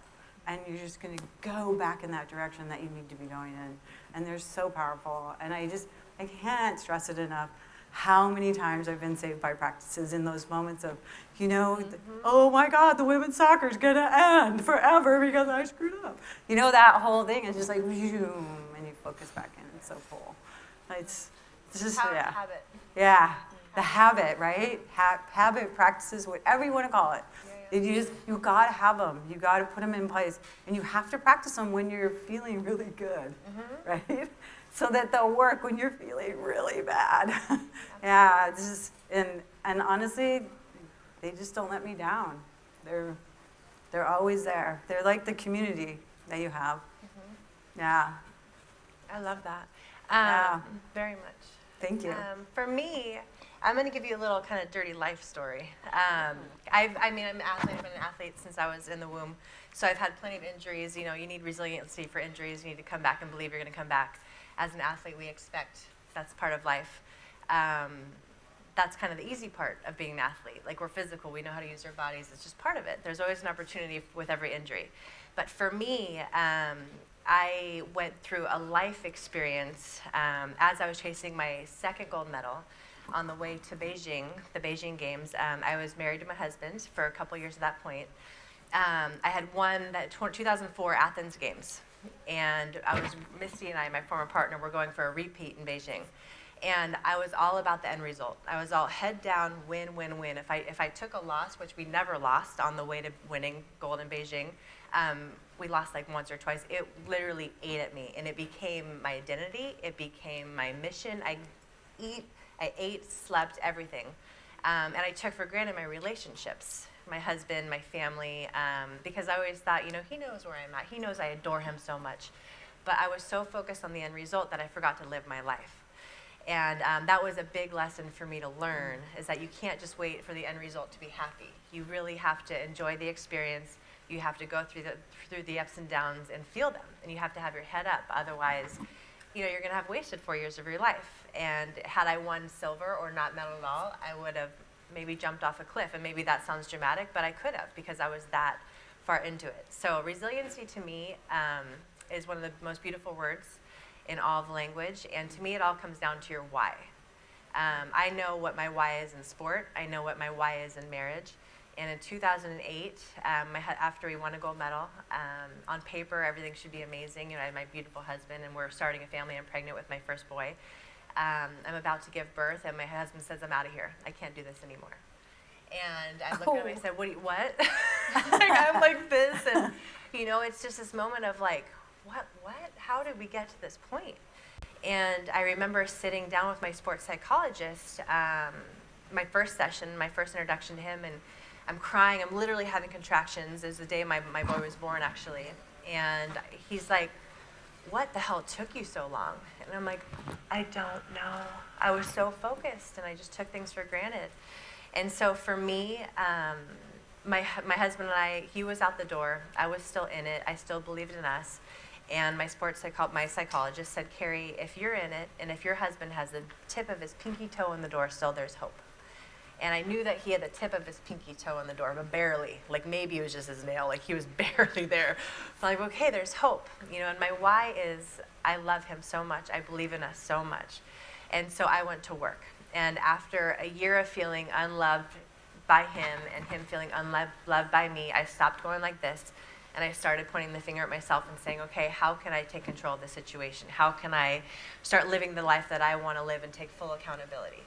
and you're just going to go back in that direction that you need to be going in. And they're so powerful, and I can't stress it enough how many times I've been saved by practices in those moments of, oh my God, the women's soccer is going to end forever because I screwed up. That whole thing is just like, zoom, and you focus back in. It's so cool. It's just, yeah. Habit. Yeah, the habit, right? Habit practices, whatever you want to call it. You gotta have them. You gotta put them in place, and you have to practice them when you're feeling really good, right? So that they'll work when you're feeling really bad. Yeah, and honestly, they just don't let me down. They're always there. They're like the community that you have. Yeah. I love that. Yeah. Very much. Thank you. For me, I'm going to give you a little kind of dirty life story. I'm an athlete. I've been an athlete since I was in the womb. So I've had plenty of injuries. You need resiliency for injuries. You need to come back and believe you're going to come back. As an athlete, we expect that's part of life. That's kind of the easy part of being an athlete. Like, we're physical. We know how to use our bodies. It's just part of it. There's always an opportunity with every injury. But for me, I went through a life experience as I was chasing my second gold medal on the way to Beijing, the Beijing Games. I was married to my husband for a couple years at that point. I had won that 2004 Athens Games, and Misty and I, my former partner, were going for a repeat in Beijing. And I was all about the end result. I was all head down, win, win, win. If I took a loss, which we never lost on the way to winning gold in Beijing, we lost like once or twice. It literally ate at me, and it became my identity. It became my mission. I ate, slept, everything. And I took for granted my relationships, my husband, my family, because I always thought, he knows where I'm at. He knows I adore him so much. But I was so focused on the end result that I forgot to live my life. And that was a big lesson for me to learn, is that you can't just wait for the end result to be happy. You really have to enjoy the experience. You have to go through the ups and downs and feel them. And you have to have your head up. Otherwise, you're going to have wasted 4 years of your life. And had I won silver or not medal at all, I would have maybe jumped off a cliff. And maybe that sounds dramatic, but I could have, because I was that far into it. So resiliency to me is one of the most beautiful words in all of the language. And to me, it all comes down to your why. I know what my why is in sport. I know what my why is in marriage. And in 2008, after we won a gold medal, on paper, everything should be amazing. I had my beautiful husband, and we're starting a family. I'm pregnant with my first boy. I'm about to give birth, and my husband says, I'm out of here. I can't do this anymore. And I looked at him and I said, what? I'm like this. And, it's just this moment of like, what? How did we get to this point? And I remember sitting down with my sports psychologist, my first session, my first introduction to him, and I'm crying. I'm literally having contractions. It was the day my boy was born, actually. And he's like, what the hell took you so long? And I'm like, I don't know. I was so focused, and I just took things for granted. And so for me, my husband and I, he was out the door. I was still in it. I still believed in us. And my psychologist said, Kerri, if you're in it, and if your husband has the tip of his pinky toe in the door still, there's hope. And I knew that he had the tip of his pinky toe in the door, but barely. Like maybe it was just his nail, like he was barely there. So I'm like, okay, there's hope. And my why is I love him so much. I believe in us so much. And so I went to work. And after a year of feeling unloved by him and him feeling unloved by me, I stopped going like this. And I started pointing the finger at myself and saying, okay, how can I take control of the situation? How can I start living the life that I want to live and take full accountability?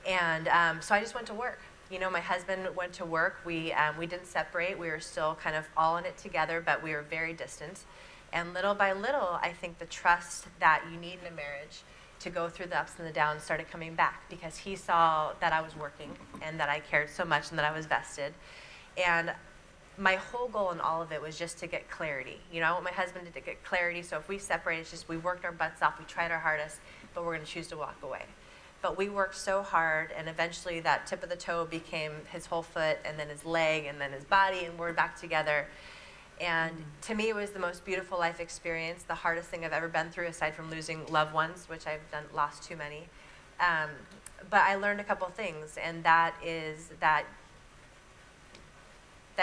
And so I just went to work. My husband went to work. We didn't separate. We were still kind of all in it together, but we were very distant. And little by little, I think the trust that you need in a marriage to go through the ups and the downs started coming back, because he saw that I was working and that I cared so much and that I was vested. And my whole goal in all of it was just to get clarity. I want my husband to get clarity. So if we separate, it's just we worked our butts off, we tried our hardest, but we're going to choose to walk away. But we worked so hard, and eventually that tip of the toe became his whole foot, and then his leg, and then his body, and we're back together. And to me, it was the most beautiful life experience, the hardest thing I've ever been through, aside from losing loved ones, which I've lost too many. But I learned a couple things, and that is that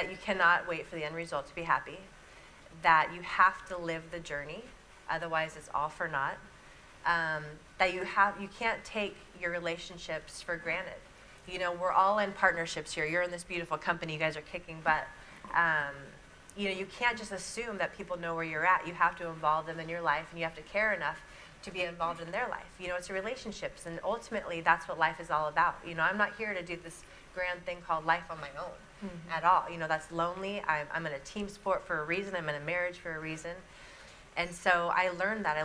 you cannot wait for the end result to be happy, that you have to live the journey, otherwise it's all for naught, that you can't take your relationships for granted. We're all in partnerships here. You're in this beautiful company. You guys are kicking butt. You can't just assume that people know where you're at. You have to involve them in your life, and you have to care enough to be involved in their life. It's relationships, and ultimately that's what life is all about. I'm not here to do this grand thing called life on my own. At all. That's lonely. I'm in a team sport for a reason. I'm in a marriage for a reason. And so I learned that.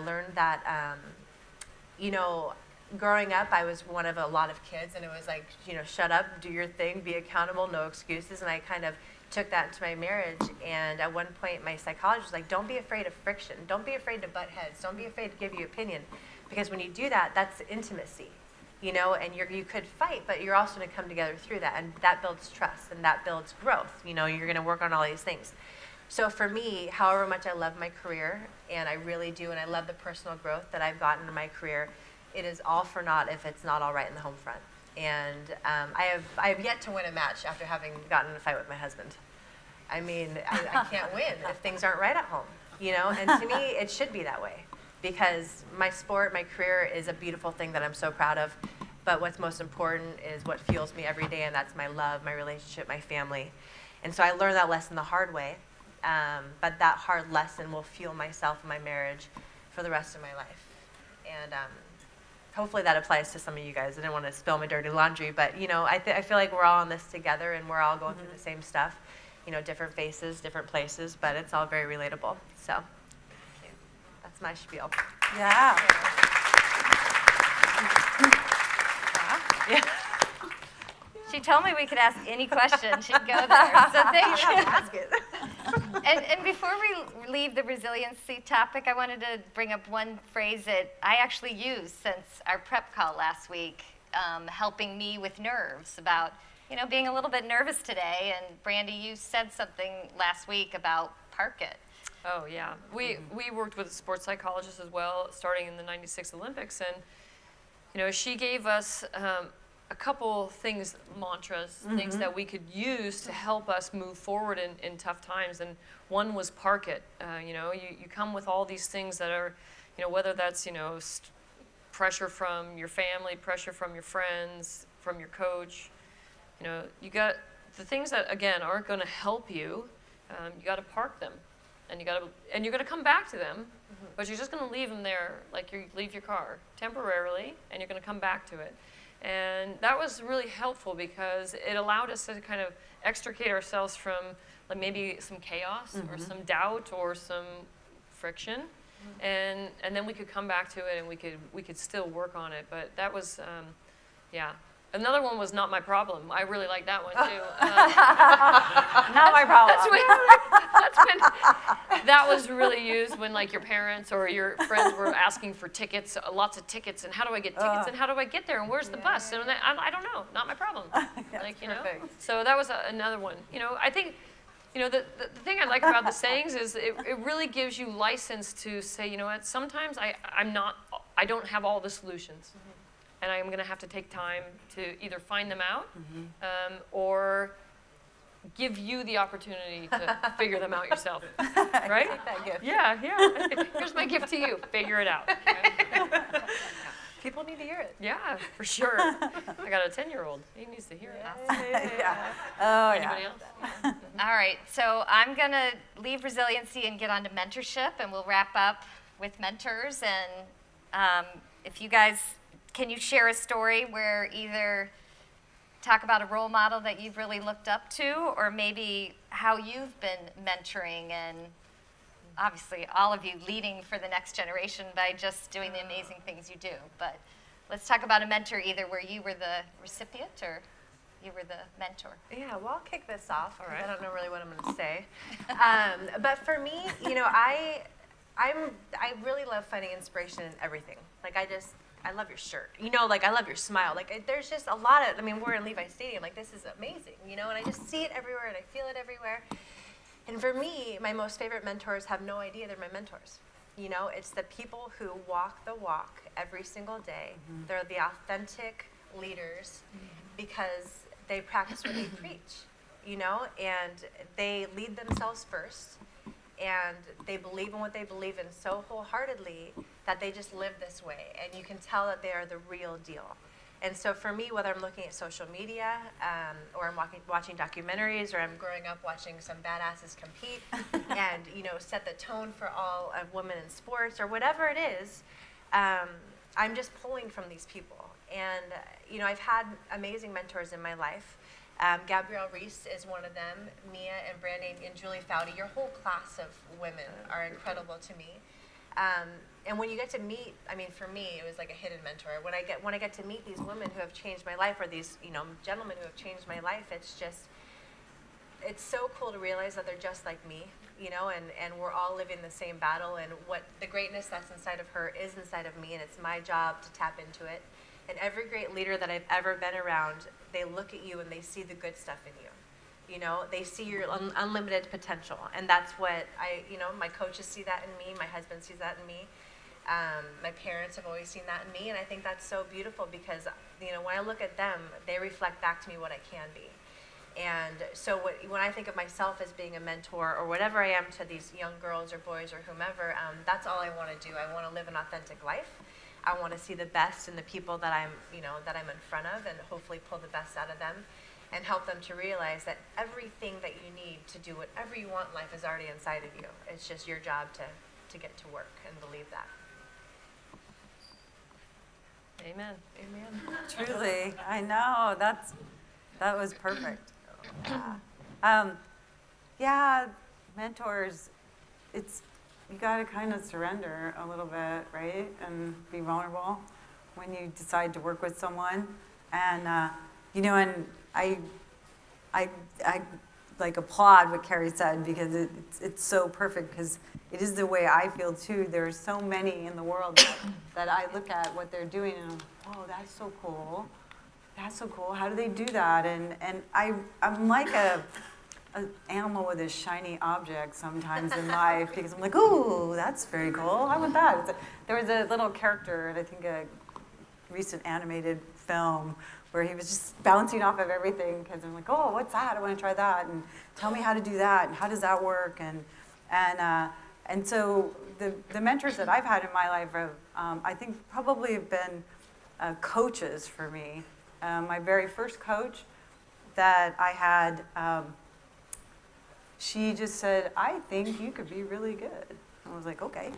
Growing up, I was one of a lot of kids, and it was like, shut up, do your thing, be accountable, no excuses. And I kind of took that into my marriage. And at one point, my psychologist was like, don't be afraid of friction. Don't be afraid to butt heads. Don't be afraid to give your opinion. Because when you do that, that's intimacy. And you could fight, but you're also going to come together through that, and that builds trust, and that builds growth. You're going to work on all these things. So for me, however much I love my career, and I really do, and I love the personal growth that I've gotten in my career, it is all for naught if it's not all right in the home front. And I have yet to win a match after having gotten in a fight with my husband. I can't win if things aren't right at home. And to me, it should be that way. Because my sport, my career is a beautiful thing that I'm so proud of. But what's most important is what fuels me every day, and that's my love, my relationship, my family. And so I learned that lesson the hard way. But that hard lesson will fuel myself and my marriage for the rest of my life. And hopefully that applies to some of you guys. I didn't want to spill my dirty laundry, but I feel like we're all in this together, and we're all going through the same stuff. Different faces, different places, but it's all very relatable. So. That's my spiel. Yeah. She told me we could ask any question. She'd go there. So thank you. Ask it. And before we leave the resiliency topic, I wanted to bring up one phrase that I actually used since our prep call last week, helping me with nerves about, being a little bit nervous today. And Brandi, you said something last week about park it. Oh, yeah. We worked with a sports psychologist as well, starting in the 96 Olympics. And, she gave us a couple things, mantras, things that we could use to help us move forward in tough times. And one was park it. You come with all these things that are, whether that's, pressure from your family, pressure from your friends, from your coach. You got the things that, again, aren't going to help you. You got to park them. And you're going to come back to them, but you're just going to leave them there like you leave your car temporarily, and you're going to come back to it. And that was really helpful because it allowed us to kind of extricate ourselves from like maybe some chaos or some doubt or some friction, and then we could come back to it and we could still work on it. But that was, yeah. Another one was not my problem. I really like that one too. Not my problem. That was really used when like your parents or your friends were asking for tickets, lots of tickets, and how do I get tickets, and how do I get there, and where's the bus? And I don't know, not my problem. Perfect. So that was another one. I think, the thing I like about the sayings is it really gives you license to say, what, sometimes I don't have all the solutions. And I'm going to have to take time to either find them out or give you the opportunity to figure them out yourself. Right? Take that gift. Yeah. Here's my gift to you. Figure it out. People need to hear it. Yeah, for sure. I got a 10-year-old. He needs to hear it. Yeah. Oh, Anybody yeah. else? All right, so I'm going to leave resiliency and get on to mentorship, and we'll wrap up with mentors. And if you guys, can you share a story where either talk about a role model that you've really looked up to, or maybe how you've been mentoring, and obviously all of you leading for the next generation by just doing the amazing things you do. But let's talk about a mentor either where you were the recipient or you were the mentor. Yeah, well, I'll kick this off. All right. I don't know really what I'm going to say. But for me, I really love finding inspiration in everything. Like I love your shirt. I love your smile. There's just a lot of, we're in Levi Stadium. This is amazing, and I just see it everywhere and I feel it everywhere. And for me, my most favorite mentors have no idea they're my mentors. It's the people who walk the walk every single day. They're the authentic leaders because they practice what they preach, and they lead themselves first. And they believe in what they believe in so wholeheartedly that they just live this way. And you can tell that they are the real deal. And so for me, whether I'm looking at social media or I'm watching documentaries or I'm growing up watching some badasses compete and, set the tone for all of women in sports or whatever it is, I'm just pulling from these people. And, I've had amazing mentors in my life. Gabrielle Reese is one of them. Mia and Brandi and Julie Foudy, your whole class of women are incredible to me. And when you get to meet, for me, it was like a hidden mentor. When I get to meet these women who have changed my life, or these gentlemen who have changed my life, it's so cool to realize that they're just like me, and we're all living the same battle. And what the greatness that's inside of her is inside of me, and it's my job to tap into it. And every great leader that I've ever been around, they look at you and they see the good stuff in you. They see your unlimited potential. And that's what my coaches see that in me. My husband sees that in me. My parents have always seen that in me. And I think that's so beautiful because, when I look at them, they reflect back to me what I can be. And so when I think of myself as being a mentor or whatever I am to these young girls or boys or whomever, that's all I want to do. I want to live an authentic life. I want to see the best in the people that I'm in front of, and hopefully pull the best out of them, and help them to realize that everything that you need to do whatever you want in life is already inside of you. It's just your job to get to work and believe that. Amen. Truly, I know that was perfect. Yeah, mentors. You got to kind of surrender a little bit, right? And be vulnerable when you decide to work with someone. And, and I like applaud what Kerri said because it's so perfect because it is the way I feel too. There's so many in the world that I look at what they're doing and I'm, oh, that's so cool. That's so cool. How do they do that? And I'm like an animal with a shiny object sometimes in life because I'm like, ooh, that's very cool. How about that? There was a little character in I think a recent animated film where he was just bouncing off of everything because I'm like, oh, what's that? I want to try that, and tell me how to do that, and how does that work, and so the mentors that I've had in my life have, I think, probably have been coaches for me. My very first coach that I had, she just said, I think you could be really good. I was like, okay,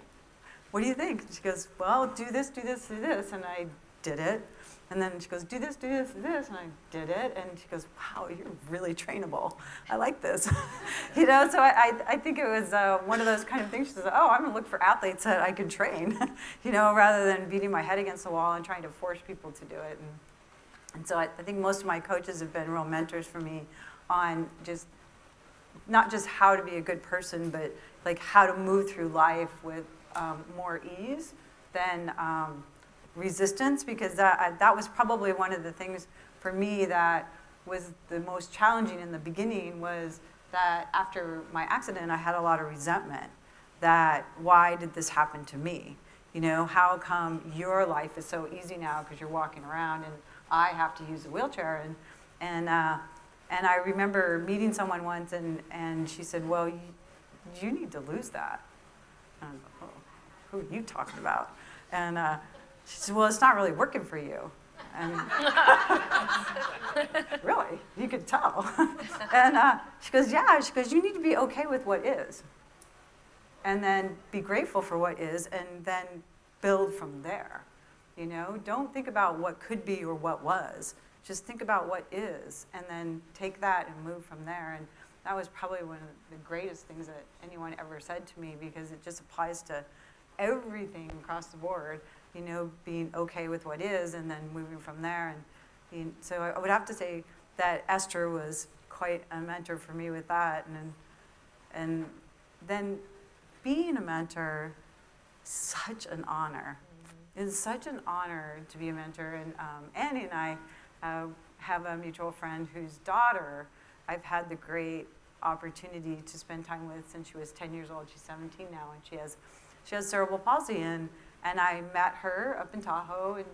what do you think? She goes, well, do this, do this, do this, and I did it. And then she goes, do this, do this, do this, and I did it. And she goes, wow, you're really trainable. I like this. So I think it was one of those kind of things. She says, oh, I'm gonna look for athletes that I can train, rather than beating my head against the wall and trying to force people to do it. And so I think most of my coaches have been real mentors for me on just, not just how to be a good person, but like how to move through life with more ease than resistance, because that was probably one of the things for me that was the most challenging in the beginning, was that after my accident I had a lot of resentment that why did this happen to me? How come your life is so easy now because you're walking around and I have to use a wheelchair? And I remember meeting someone once and she said, well, you need to lose that. And I was like, oh, who are you talking about? And she said, well, it's not really working for you. And really? You could tell. And she goes, yeah. She goes, you need to be okay with what is. And then be grateful for what is, and then build from there. Don't think about what could be or what was. Just think about what is, and then take that and move from there. And that was probably one of the greatest things that anyone ever said to me, because it just applies to everything across the board. Being okay with what is and then moving from there. And so I would have to say that Esther was quite a mentor for me with that. And then being a mentor, such an honor. Mm-hmm. It's such an honor to be a mentor. And Annie and I have a mutual friend whose daughter I've had the great opportunity to spend time with since she was 10 years old. She's 17 now, and she has cerebral palsy. And I met her up in Tahoe, and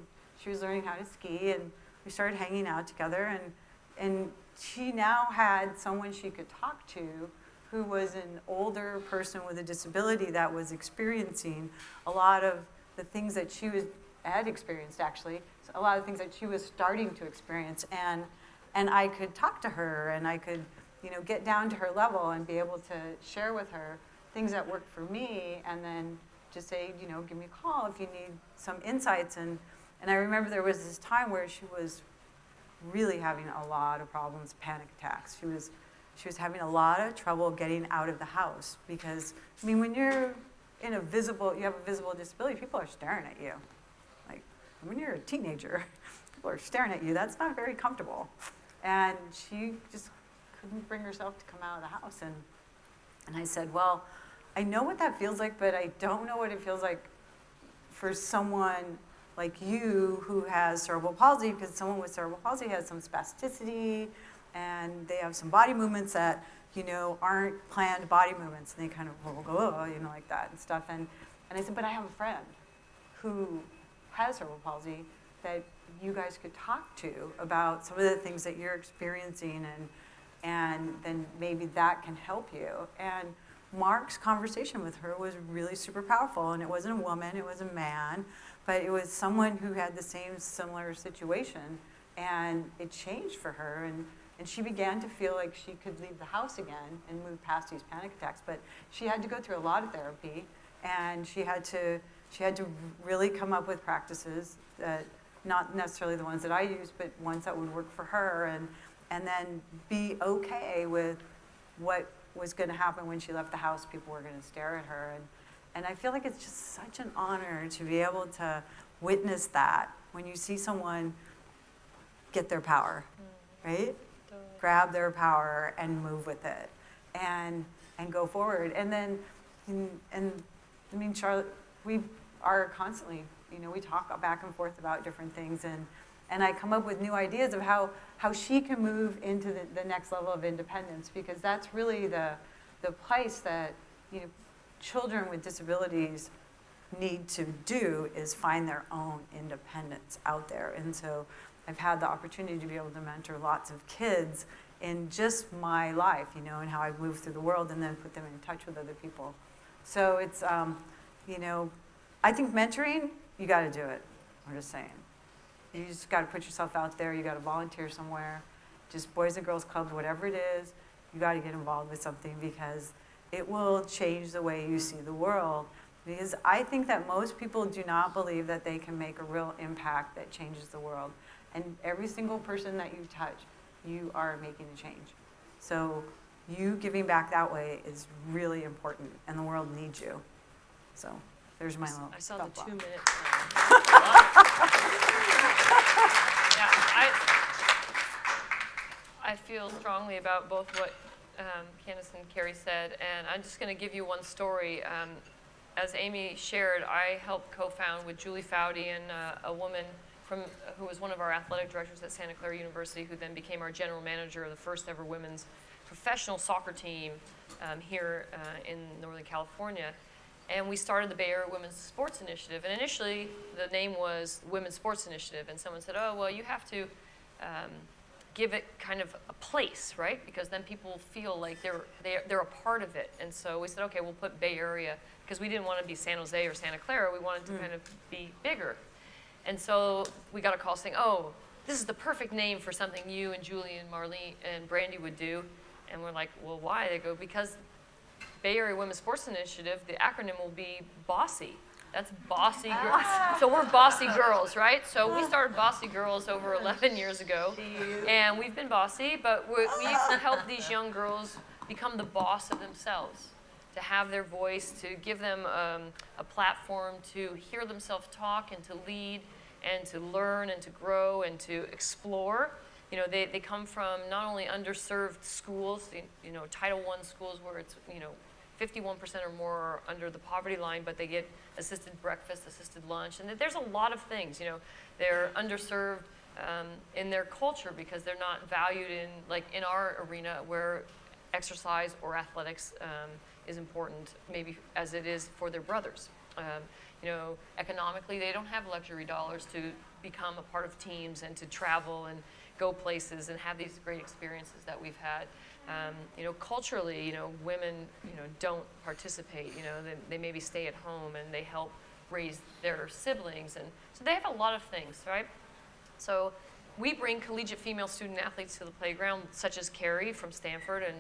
she was learning how to ski, and we started hanging out together. And she now had someone she could talk to who was an older person with a disability that was experiencing a lot of the things that she had experienced, actually, a lot of things that she was starting to experience. And I could talk to her, and I could, get down to her level and be able to share with her things that worked for me, and then just say, give me a call if you need some insights. And I remember there was this time where she was really having a lot of problems, panic attacks. She was having a lot of trouble getting out of the house because, when you're you have a visible disability, people are staring at you. Like, when you're a teenager, people are staring at you. That's not very comfortable. And she just couldn't bring herself to come out of the house. And I said, well, I know what that feels like, but I don't know what it feels like for someone like you who has cerebral palsy, because someone with cerebral palsy has some spasticity, and they have some body movements that, aren't planned body movements, and they kind of will go, like that and stuff. And I said, but I have a friend who has cerebral palsy that you guys could talk to about some of the things that you're experiencing, and then maybe that can help you. And Mark's conversation with her was really super powerful, and it wasn't a woman, it was a man, but it was someone who had the same similar situation, and it changed for her, and she began to feel like she could leave the house again and move past these panic attacks. But she had to go through a lot of therapy, and she had to really come up with practices that, not necessarily the ones that I use, but ones that would work for her, and then be okay with what was going to happen when she left the house. People were going to stare at her, and I feel like it's just such an honor to be able to witness that when you see someone get their power, right? grab their power and move with it, and go forward. And then, I mean, Charlotte, we are constantly, we talk back and forth about different things, and I come up with new ideas of how she can move into the next level of independence, because that's really the place that children with disabilities need to do, is find their own independence out there. And so I've had the opportunity to be able to mentor lots of kids in just my life, and how I move through the world, and then put them in touch with other people. So it's, I think mentoring, you got to do it. I'm just saying. You just got to put yourself out there. You got to volunteer somewhere, just Boys and Girls Clubs, whatever it is. You got to get involved with something, because it will change the way you see the world. Because I think that most people do not believe that they can make a real impact that changes the world. And every single person that you touch, you are making a change. So you giving back that way is really important, and the world needs you. So there's my little I saw the thought. 2 minutes. Yeah, I feel strongly about both what Candace and Kerri said, and I'm just going to give you one story. As Amy shared, I helped co-found with Julie Foudy and a woman who was one of our athletic directors at Santa Clara University, who then became our general manager of the first ever women's professional soccer team here in Northern California. And we started the Bay Area Women's Sports Initiative. And initially, the name was Women's Sports Initiative. And someone said, oh, well, you have to give it kind of a place, right? Because then people feel like they're a part of it. And so we said, okay, we'll put Bay Area, because we didn't want to be San Jose or Santa Clara. We wanted to kind of be bigger. And so we got a call saying, oh, this is the perfect name for something you and Julie and Marlene and Brandi would do. And we're like, well, why? They go, because Bay Area Women's Sports Initiative, the acronym will be BOSSY. That's Bossy Girls. So we're Bossy Girls, right? So we started Bossy Girls over 11 years ago. And we've been bossy, but we help these young girls become the boss of themselves, to have their voice, to give them a platform to hear themselves talk and to lead and to learn and to grow and to explore. They come from not only underserved schools, Title I schools where it's, 51% or more are under the poverty line, but they get assisted breakfast, assisted lunch, and there's a lot of things. They're underserved in their culture because they're not valued in our arena where exercise or athletics is important, maybe as it is for their brothers. Economically, they don't have luxury dollars to become a part of teams and to travel and go places and have these great experiences that we've had. Culturally, women, don't participate. They maybe stay at home and they help raise their siblings, and so they have a lot of things, right? So we bring collegiate female student athletes to the playground, such as Kerri from Stanford, and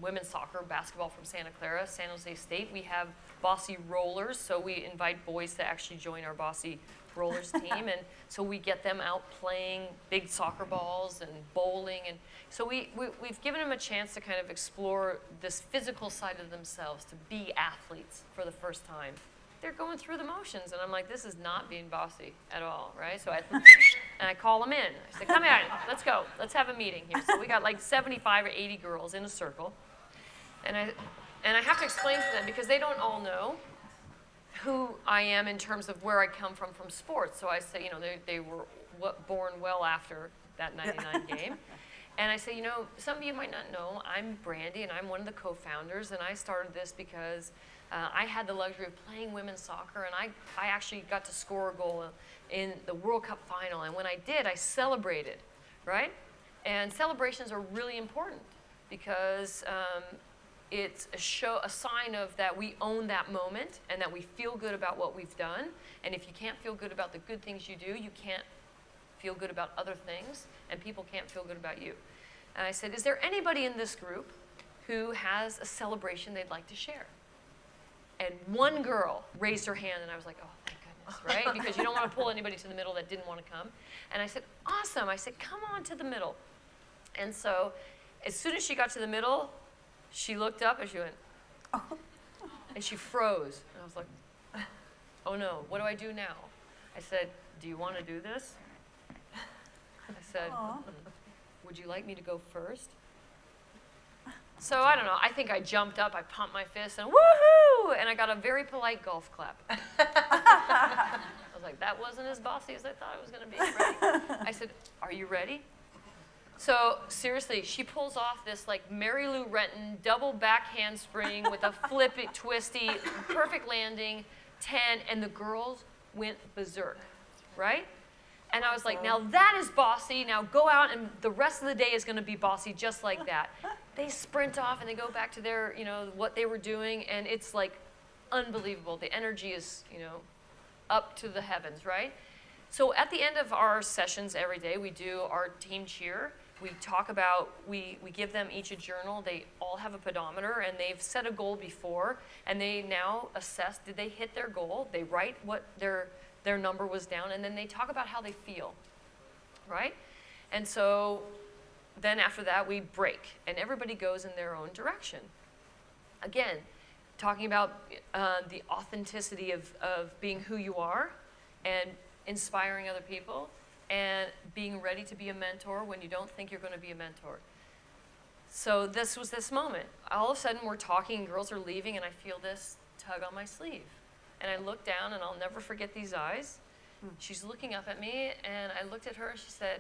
women's soccer, basketball from Santa Clara, San Jose State. We have Bossy Rollers, so we invite boys to actually join our Bossy Rollers team, and so we get them out playing big soccer balls and bowling, and so we've given them a chance to kind of explore this physical side of themselves, to be athletes for the first time. They're going through the motions, and I'm like, this is not being bossy at all, right? So I call them in. I say, come here, let's go. Let's have a meeting here. So we got like 75 or 80 girls in a circle, and I have to explain to them, because they don't all know who I am in terms of where I come from sports. So I say, they were born well after that 99 game. And I say, some of you might not know, I'm Brandi, and I'm one of the co-founders, and I started this because I had the luxury of playing women's soccer, and I actually got to score a goal in the World Cup final. And when I did, I celebrated, right? And celebrations are really important, because it's a sign of that we own that moment and that we feel good about what we've done. And if you can't feel good about the good things you do, you can't feel good about other things, and people can't feel good about you. And I said, is there anybody in this group who has a celebration they'd like to share? And one girl raised her hand, and I was like, oh, thank goodness, right? Because you don't want to pull anybody to the middle that didn't want to come. And I said, awesome. I said, come on to the middle. And so as soon as she got to the middle, she looked up and she went, and she froze. And I was like, oh no, what do I do now? I said, do you want to do this? I said, would you like me to go first? So I don't know, I think I jumped up, I pumped my fist, and woohoo! And I got a very polite golf clap. I was like, that wasn't as bossy as I thought it was going to be, right? I said, are you ready? So seriously, she pulls off this like Mary Lou Retton double back handspring with a flippy, twisty, perfect landing, 10, and the girls went berserk, right? And I was like, now that is bossy. Now go out and the rest of the day is going to be bossy just like that. They sprint off and they go back to their, what they were doing, and it's like unbelievable. The energy is, up to the heavens, right? So at the end of our sessions every day, we do our team cheer. We talk about, we give them each a journal. They all have a pedometer, and they've set a goal before, and they now assess, did they hit their goal? They write what their number was down, and then they talk about how they feel, right? And so then after that, we break, and everybody goes in their own direction. Again, talking about the authenticity of being who you are and inspiring other people and being ready to be a mentor when you don't think you're going to be a mentor. So this was this moment. All of a sudden, we're talking, and girls are leaving, and I feel this tug on my sleeve. And I look down, and I'll never forget these eyes. She's looking up at me, and I looked at her, and she said,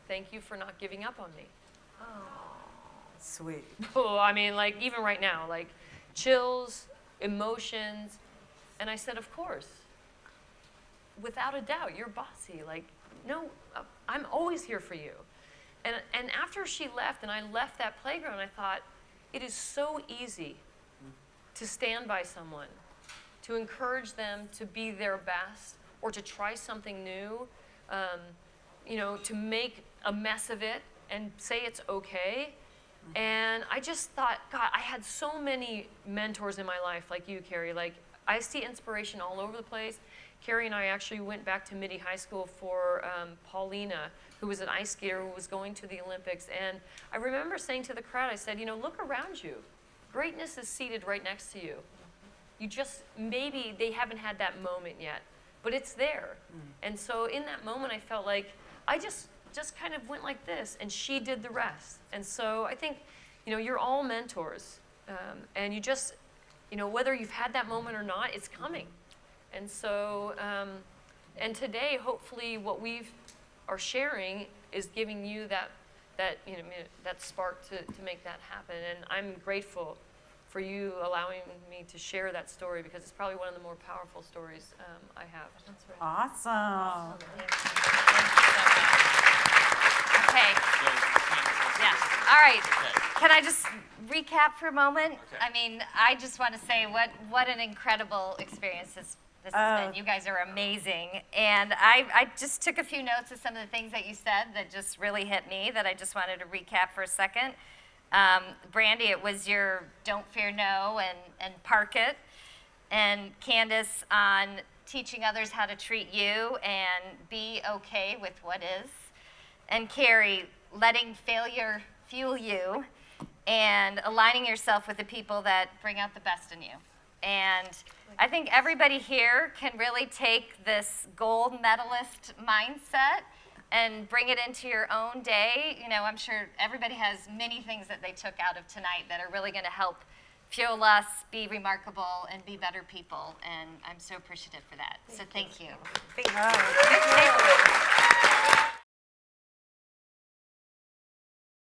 thank you for not giving up on me. Sweet. Oh, I mean, like, even right now, like, chills, emotions. And I said, of course. Without a doubt, you're bossy. Like, no, I'm always here for you. And after she left, and I left that playground, I thought, it is so easy to stand by someone, to encourage them to be their best, or to try something new, to make a mess of it and say it's okay. And I just thought, God, I had so many mentors in my life like you, Kerri. Like, I see inspiration all over the place. Kerri and I actually went back to Midi High School for Paulina, who was an ice skater who was going to the Olympics. And I remember saying to the crowd, I said, look around you. Greatness is seated right next to you. You just, maybe they haven't had that moment yet, but it's there. And so in that moment, I felt like I just kind of went like this, and she did the rest. And so I think, you're all mentors. And you just, whether you've had that moment or not, it's coming. And so, and today, hopefully, what we are sharing is giving you that spark to make that happen. And I'm grateful for you allowing me to share that story, because it's probably one of the more powerful stories I have. Awesome. Okay. Yeah. All right. Can I just recap for a moment? Okay. I mean, I just want to say what an incredible experience this has been. You guys are amazing. And I just took a few notes of some of the things that you said that just really hit me, that I just wanted to recap for a second. Brandi, it was your don't fear no and park it. And Candace on teaching others how to treat you and be okay with what is. And Kerri, letting failure fuel you and aligning yourself with the people that bring out the best in you. And I think everybody here can really take this gold medalist mindset and bring it into your own day. I'm sure everybody has many things that they took out of tonight that are really going to help fuel us, be remarkable, and be better people. And I'm so appreciative for that. So thank you. Thank you.